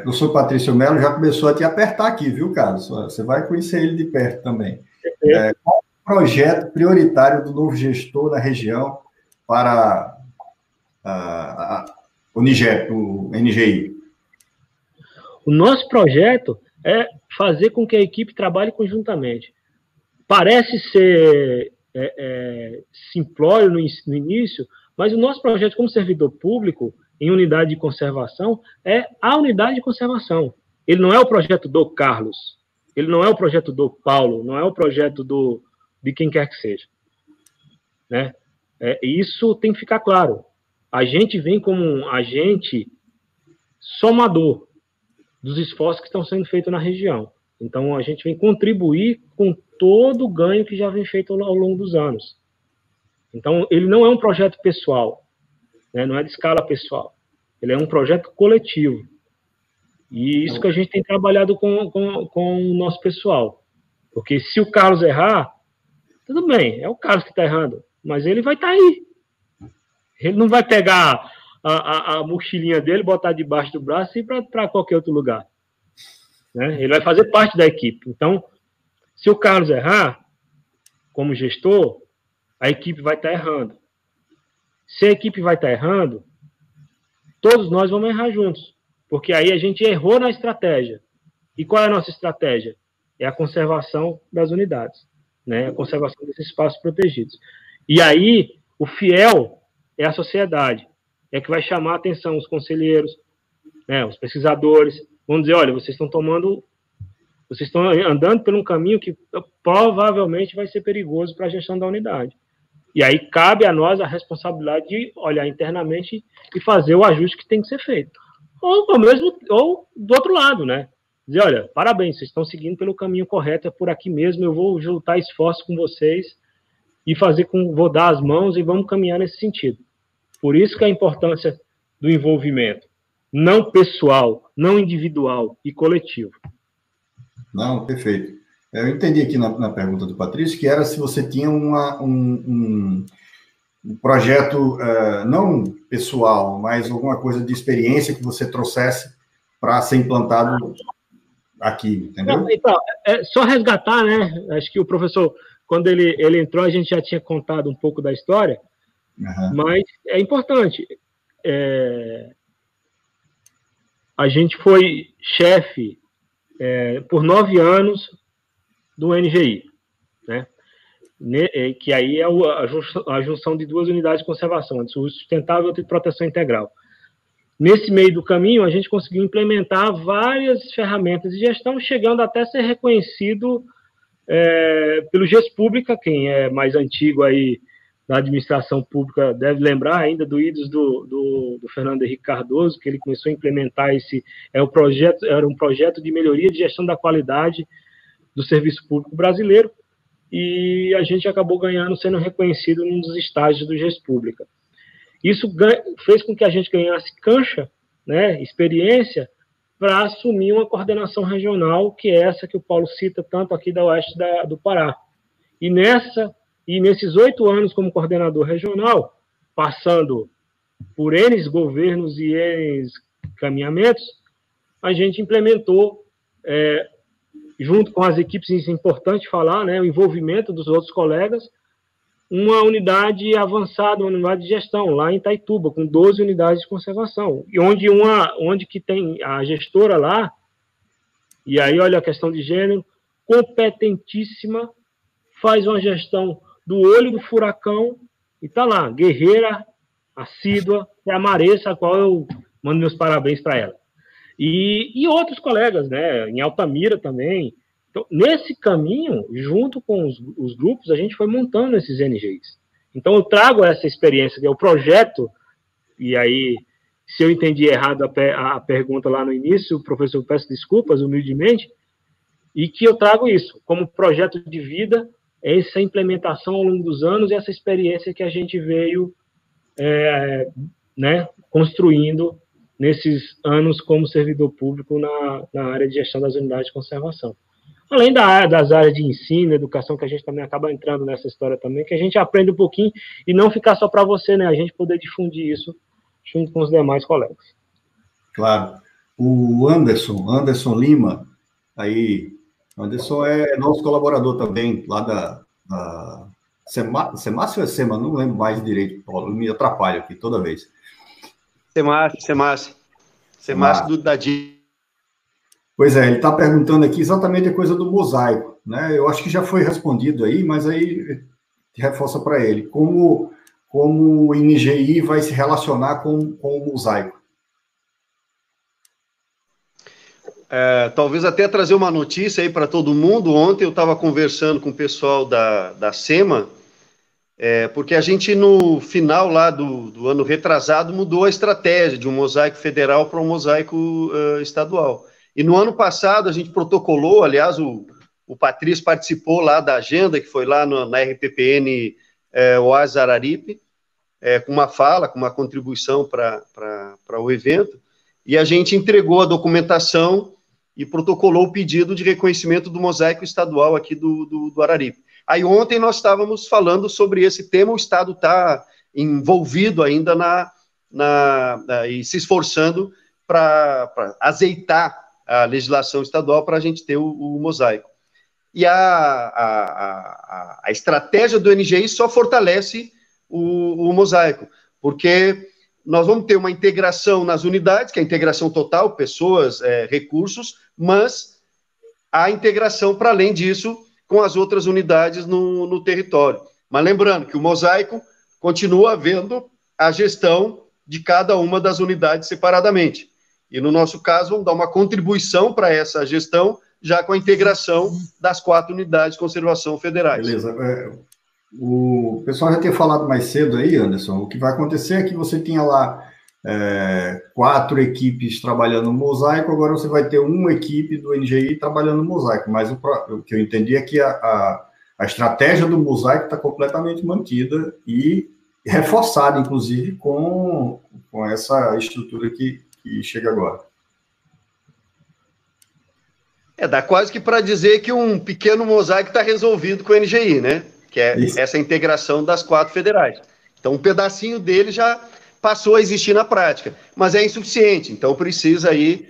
Professor Patrício Melo já começou a te apertar aqui, viu, Carlos? Você vai conhecer ele de perto também. Qual é o projeto prioritário do novo gestor na região para o NGI? O nosso projeto é fazer com que a equipe trabalhe conjuntamente. Parece ser simplório no início, mas o nosso projeto como servidor público em unidade de conservação é a unidade de conservação. Ele não é o projeto do Carlos, ele não é o projeto do Paulo, não é o projeto de quem quer que seja. Né? Isso tem que ficar claro. A gente vem como um agente somador dos esforços que estão sendo feitos na região. Então, a gente vem contribuir com todo o ganho que já vem feito ao longo dos anos. Então, ele não é um projeto pessoal, né? Não é de escala pessoal. Ele é um projeto coletivo. E isso que a gente tem trabalhado com o nosso pessoal. Porque se o Carlos errar, tudo bem, é o Carlos que está errando, mas ele vai estar aí. Ele não vai pegar a mochilinha dele, botar debaixo do braço e ir para qualquer outro lugar. Né? Ele vai fazer parte da equipe. Então, se o Carlos errar, como gestor, a equipe vai estar errando. Se a equipe vai estar errando, todos nós vamos errar juntos. Porque aí a gente errou na estratégia. E qual é a nossa estratégia? É a conservação das unidades. Né? A conservação desses espaços protegidos. E aí, o fiel é a sociedade. É que vai chamar a atenção os conselheiros, né, os pesquisadores, vão dizer, olha, vocês estão andando por um caminho que provavelmente vai ser perigoso para a gestão da unidade. E aí cabe a nós a responsabilidade de olhar internamente e fazer o ajuste que tem que ser feito. Ou do outro lado, né? Dizer, olha, parabéns, vocês estão seguindo pelo caminho correto, é por aqui mesmo, eu vou juntar esforços com vocês e vou dar as mãos e vamos caminhar nesse sentido. Por isso que a importância do envolvimento, não pessoal, não individual e coletivo. Não, perfeito. Eu entendi aqui na pergunta do Patrício que era se você tinha um projeto não pessoal, mas alguma coisa de experiência que você trouxesse para ser implantado aqui, entendeu? Então, é só resgatar, né? Acho que o professor, quando ele entrou, a gente já tinha contado um pouco da história. Uhum. Mas é importante. A gente foi chefe por 9 anos do NGI, né? Que aí é a junção de 2 unidades de conservação, de uso sustentável e de proteção integral. Nesse meio do caminho, a gente conseguiu implementar várias ferramentas de gestão, chegando até ser reconhecido pelo GESPública, quem é mais antigo aí da administração pública deve lembrar ainda do IDOS do Fernando Henrique Cardoso, que ele começou a implementar era um projeto de melhoria de gestão da qualidade do serviço público brasileiro, e a gente acabou sendo reconhecido num dos estágios do GESPública. Isso fez com que a gente ganhasse cancha, né, experiência, para assumir uma coordenação regional, que é essa que o Paulo cita tanto aqui da Oeste do Pará. E nesses 8 anos como coordenador regional, passando por N governos e N caminhamentos, a gente implementou, junto com as equipes, isso é importante falar, né, o envolvimento dos outros colegas, uma unidade avançada, uma unidade de gestão, lá em Itaituba, com 12 unidades de conservação, e onde que tem a gestora lá, e aí olha a questão de gênero, competentíssima, faz uma gestão do olho do furacão, e está lá, guerreira, assídua, é a Maressa, a qual eu mando meus parabéns para ela. E outros colegas, né, em Altamira também. Então, nesse caminho, junto com os grupos, a gente foi montando esses NGIs. Então, eu trago essa experiência, que é o projeto, e aí, se eu entendi errado a pergunta lá no início, professor, peço desculpas, humildemente, e que eu trago isso como projeto de vida, essa implementação ao longo dos anos e essa experiência que a gente veio né, construindo nesses anos como servidor público na área de gestão das unidades de conservação. Além das áreas de ensino, educação, que a gente também acaba entrando nessa história também, que a gente aprende um pouquinho e não ficar só para você, né? A gente poder difundir isso junto com os demais colegas. Claro. O Anderson Lima, aí, Anderson é nosso colaborador também, lá da Semácio ou é Sema? Não lembro mais direito, Paulo, me atrapalha aqui toda vez. Semácio do Dadi. Pois é, ele está perguntando aqui exatamente a coisa do mosaico, né? Eu acho que já foi respondido aí, mas aí reforça para ele. Como o NGI vai se relacionar com o mosaico? Talvez até trazer uma notícia aí para todo mundo. Ontem eu estava conversando com o pessoal da SEMA, porque a gente, no final lá do ano retrasado, mudou a estratégia de um mosaico federal para um mosaico estadual. E no ano passado a gente protocolou, aliás, o Patrício participou lá da agenda, que foi lá na RPPN Oasis Araripe, com uma fala, com uma contribuição para o evento, e a gente entregou a documentação e protocolou o pedido de reconhecimento do mosaico estadual aqui do Araripe. Aí ontem nós estávamos falando sobre esse tema, o Estado está envolvido ainda e se esforçando para azeitar a legislação estadual para a gente ter o mosaico. E a estratégia do NGI só fortalece o mosaico, porque nós vamos ter uma integração nas unidades, que é a integração total, pessoas, recursos, mas a integração, para além disso, com as outras unidades no território. Mas lembrando que o mosaico continua havendo a gestão de cada uma das unidades separadamente. E, no nosso caso, vamos dar uma contribuição para essa gestão, já com a integração das 4 unidades de conservação federais. Beleza. O pessoal já tinha falado mais cedo aí, Anderson, o que vai acontecer é que você tinha lá 4 equipes trabalhando no mosaico, agora você vai ter uma equipe do NGI trabalhando no mosaico, mas o que eu entendi é que a estratégia do mosaico está completamente mantida e reforçada, inclusive, com essa estrutura que chega agora. Dá quase que para dizer que um pequeno mosaico está resolvido com o NGI, né? Que é essa integração das 4 federais. Então, um pedacinho dele já passou a existir na prática, mas é insuficiente, então precisa aí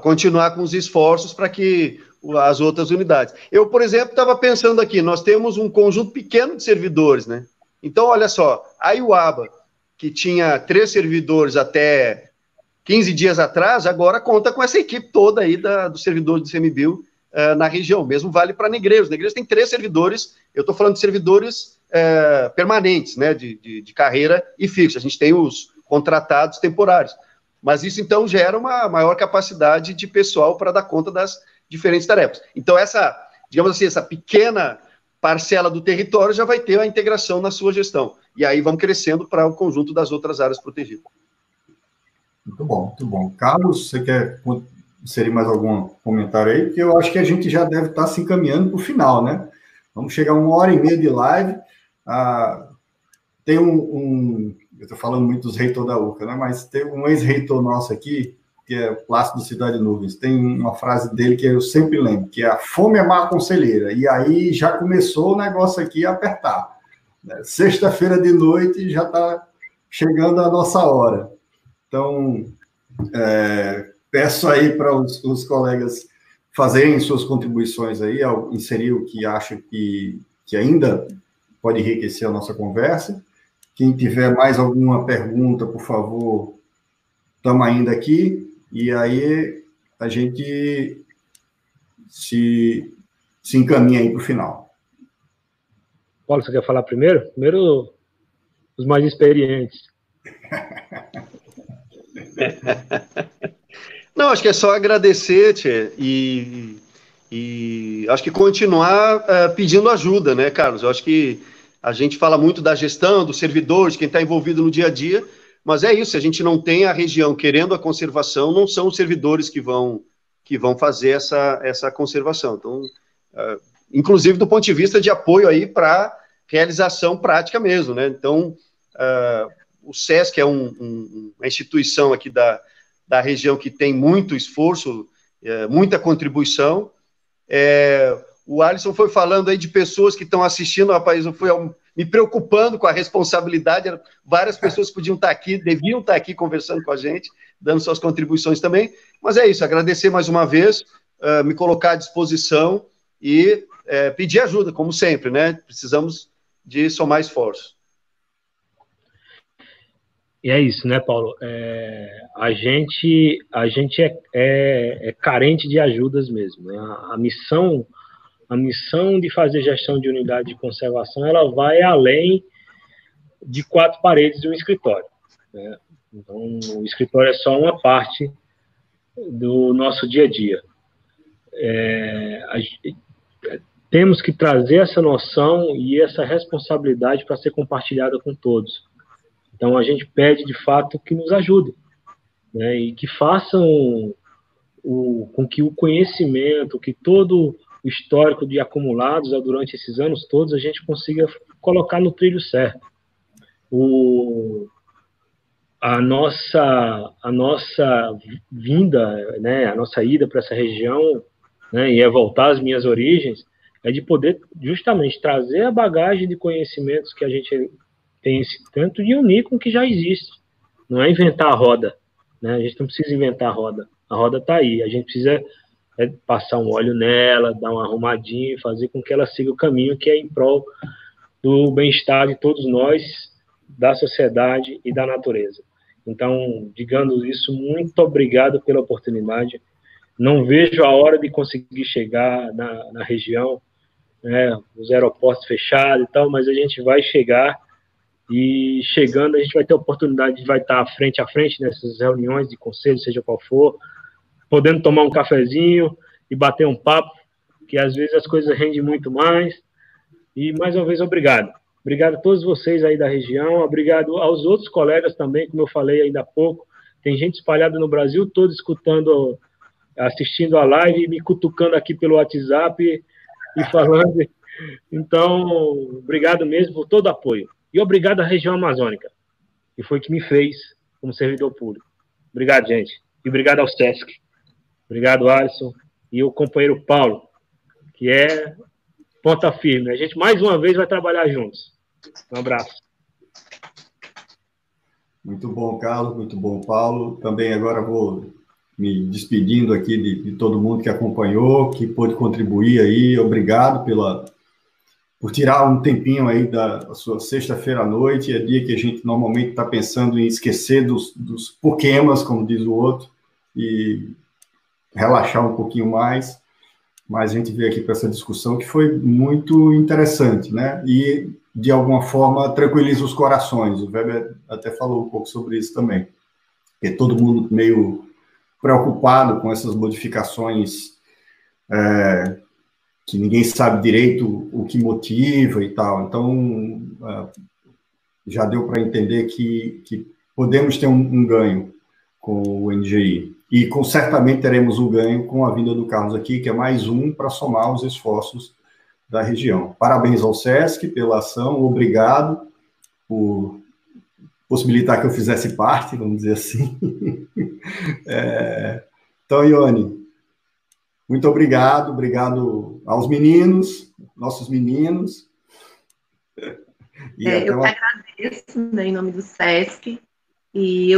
continuar com os esforços para que as outras unidades. Eu, por exemplo, estava pensando aqui, nós temos um conjunto pequeno de servidores, né? Então, olha só, a Iuaba, que tinha 3 servidores até 15 dias atrás, agora conta com essa equipe toda aí dos servidores do CMBio na região. Mesmo vale para Negreiros. Negreiros tem 3 servidores, eu estou falando de servidores permanentes, né, de carreira e fixo. A gente tem os contratados temporários. Mas isso, então, gera uma maior capacidade de pessoal para dar conta das diferentes tarefas. Então, digamos assim, essa pequena parcela do território já vai ter a integração na sua gestão. E aí vamos crescendo para o conjunto das outras áreas protegidas. Muito bom, muito bom. Carlos, você quer inserir mais algum comentário aí? Porque eu acho que a gente já deve estar se encaminhando para o final, né? Vamos chegar a 1h30 de live. Tem eu estou falando muito dos reitores da UCA, né? Mas tem um ex-reitor nosso aqui, que é o Plácido Cidade Nuvens, tem uma frase dele que eu sempre lembro, que é: a fome é má conselheira. E aí já começou o negócio aqui a apertar. Né? Sexta-feira de noite já está chegando a nossa hora. Então, peço aí para os colegas fazerem suas contribuições aí, ao inserir o que acham que ainda pode enriquecer a nossa conversa. Quem tiver mais alguma pergunta, por favor, estamos ainda aqui. E aí a gente se encaminha aí para o final. Paulo, você quer falar primeiro? Primeiro, os mais experientes. Não, acho que é só agradecer, Tchê, e acho que continuar pedindo ajuda, né, Carlos? Eu acho que a gente fala muito da gestão, dos servidores, quem está envolvido no dia a dia, mas é isso, se a gente não tem a região querendo a conservação, não são os servidores que vão fazer essa conservação. Então, inclusive do ponto de vista de apoio aí para realização prática mesmo, né? Então, o SESC é uma instituição aqui da região que tem muito esforço, muita contribuição. O Alisson foi falando aí de pessoas que estão assistindo, rapaz, eu fui me preocupando com a responsabilidade, várias pessoas podiam estar aqui, deviam estar aqui conversando com a gente, dando suas contribuições também, mas é isso, agradecer mais uma vez, me colocar à disposição e pedir ajuda, como sempre, né? Precisamos de somar esforços. E é isso, né, Paulo? A gente é carente de ajudas mesmo, né? A missão de fazer gestão de unidade de conservação, ela vai além de 4 paredes de um escritório, né? Então, o escritório é só uma parte do nosso dia a dia. Temos que trazer essa noção e essa responsabilidade para ser compartilhada com todos. Então, a gente pede, de fato, que nos ajudem, né, e que façam com que o conhecimento, que todo o histórico de acumulados durante esses anos todos, a gente consiga colocar no trilho certo. A nossa vinda, né, a nossa ida para essa região, né, e voltar às minhas origens, é de poder justamente trazer a bagagem de conhecimentos que a gente tem esse tanto de unir com o que já existe. Não é inventar a roda, né? A gente não precisa inventar a roda está aí, a gente precisa passar um óleo nela, dar uma arrumadinha e fazer com que ela siga o caminho que é em prol do bem-estar de todos nós, da sociedade e da natureza. Então, digamos isso, muito obrigado pela oportunidade. Não vejo a hora de conseguir chegar na região, né, os aeroportos fechados e tal, mas a gente vai chegar. E chegando, a gente vai ter a oportunidade de estar frente a frente nessas reuniões de conselho, seja qual for, podendo tomar um cafezinho e bater um papo, que às vezes as coisas rendem muito mais. E, mais uma vez, obrigado. Obrigado a todos vocês aí da região, obrigado aos outros colegas também, como eu falei ainda há pouco. Tem gente espalhada no Brasil todo escutando, assistindo a live e me cutucando aqui pelo WhatsApp e falando. Então, obrigado mesmo por todo o apoio. E obrigado à região amazônica, que foi que me fez como servidor público. Obrigado, gente. E obrigado ao SESC. Obrigado, Alisson. E o companheiro Paulo, que é ponta firme. A gente, mais uma vez, vai trabalhar juntos. Um abraço. Muito bom, Carlos. Muito bom, Paulo. Também agora vou me despedindo aqui de todo mundo que acompanhou, que pôde contribuir aí. Obrigado por tirar um tempinho aí da sua sexta-feira à noite, é dia que a gente normalmente está pensando em esquecer dos pokemas, como diz o outro, e relaxar um pouquinho mais, mas a gente veio aqui para essa discussão que foi muito interessante, né, e de alguma forma tranquiliza os corações. O Weber até falou um pouco sobre isso também, porque todo mundo meio preocupado com essas modificações, que ninguém sabe direito o que motiva e tal. Então, já deu para entender que podemos ter um ganho com o NGI. E certamente teremos um ganho com a vinda do Carlos aqui, que é mais um para somar os esforços da região. Parabéns ao SESC pela ação, obrigado por possibilitar que eu fizesse parte, vamos dizer assim. Então, Ione, muito obrigado aos meninos, nossos meninos. Eu que agradeço, né, em nome do SESC, e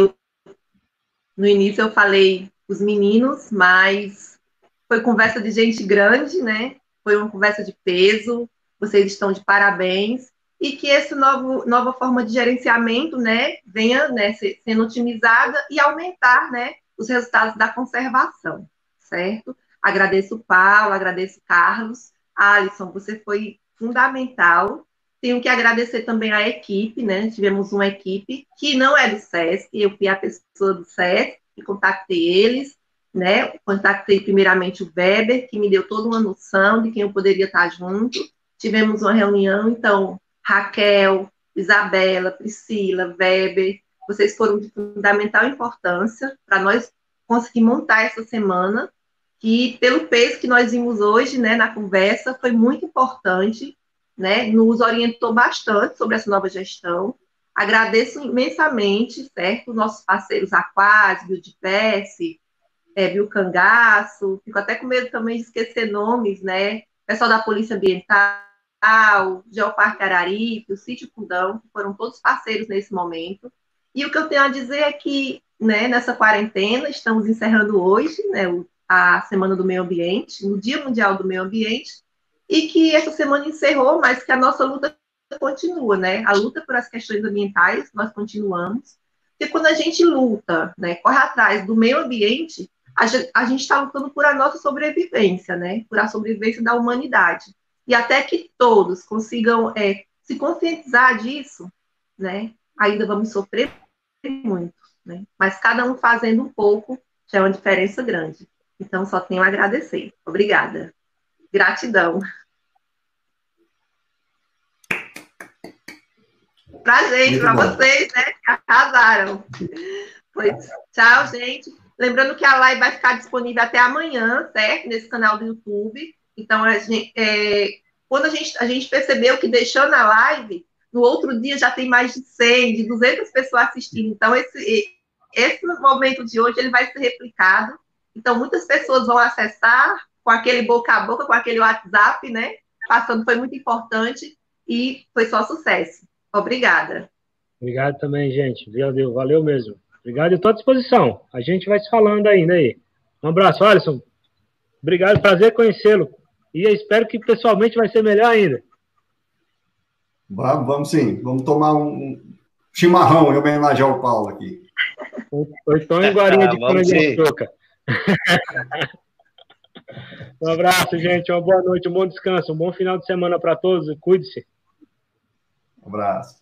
no início eu falei os meninos, mas foi conversa de gente grande, né? Foi uma conversa de peso, vocês estão de parabéns, e que essa nova forma de gerenciamento, né, venha, né, sendo otimizada e aumentar, né, os resultados da conservação, certo? Agradeço o Paulo, agradeço o Carlos. Alisson, você foi fundamental, Tenho que agradecer também à equipe, né? Tivemos uma equipe que não é do SESC, eu fui a pessoa do SESC, e contatei eles, né? Contatei primeiramente o Weber, que me deu toda uma noção de quem eu poderia estar junto. Tivemos uma reunião, então, Raquel, Isabela, Priscila, Weber, vocês foram de fundamental importância para nós conseguir montar essa semana, que pelo peso que nós vimos hoje, né, na conversa, foi muito importante, né, nos orientou bastante sobre essa nova gestão. Agradeço imensamente, certo, nossos parceiros Aquários, Biodiverse, Biocangaço, fico até com medo também de esquecer nomes, né, pessoal da Polícia Ambiental, Geoparque Araripe, o Sítio Fundão, que foram todos parceiros nesse momento. E o que eu tenho a dizer é que, né, nessa quarentena, estamos encerrando hoje, né, a Semana do Meio Ambiente, no Dia Mundial do Meio Ambiente, e que essa semana encerrou, mas que a nossa luta continua, né? A luta por as questões ambientais, nós continuamos. Porque quando a gente luta, né, corre atrás do meio ambiente, a gente está lutando por a nossa sobrevivência, né? Por a sobrevivência da humanidade. E até que todos consigam se conscientizar disso, né? Ainda vamos sofrer muito, né? Mas cada um fazendo um pouco já é uma diferença grande. Então, só tenho a agradecer. Obrigada. Gratidão. Pra gente, para vocês, né? Que arrasaram. Pois, tchau, gente. Lembrando que a live vai ficar disponível até amanhã, certo? Nesse canal do YouTube. Então, quando a gente percebeu que deixando a live, no outro dia já tem mais de 100, de 200 pessoas assistindo. Então, esse momento de hoje ele vai ser replicado. Então, muitas pessoas vão acessar com aquele boca a boca, com aquele WhatsApp, né? Passando, foi muito importante e foi só sucesso. Obrigada. Obrigado também, gente. Valeu mesmo. Obrigado, eu estou à disposição. A gente vai se falando ainda aí. Um abraço, Alisson. Obrigado, prazer conhecê-lo. E eu espero que pessoalmente vai ser melhor ainda. Vamos sim. Vamos tomar um chimarrão em homenagem ao Paulo aqui. Ou então em Guarinha de cana-de-açúcar. Um abraço, gente. Uma boa noite, um bom descanso, um bom final de semana para todos. Cuide-se. Um abraço.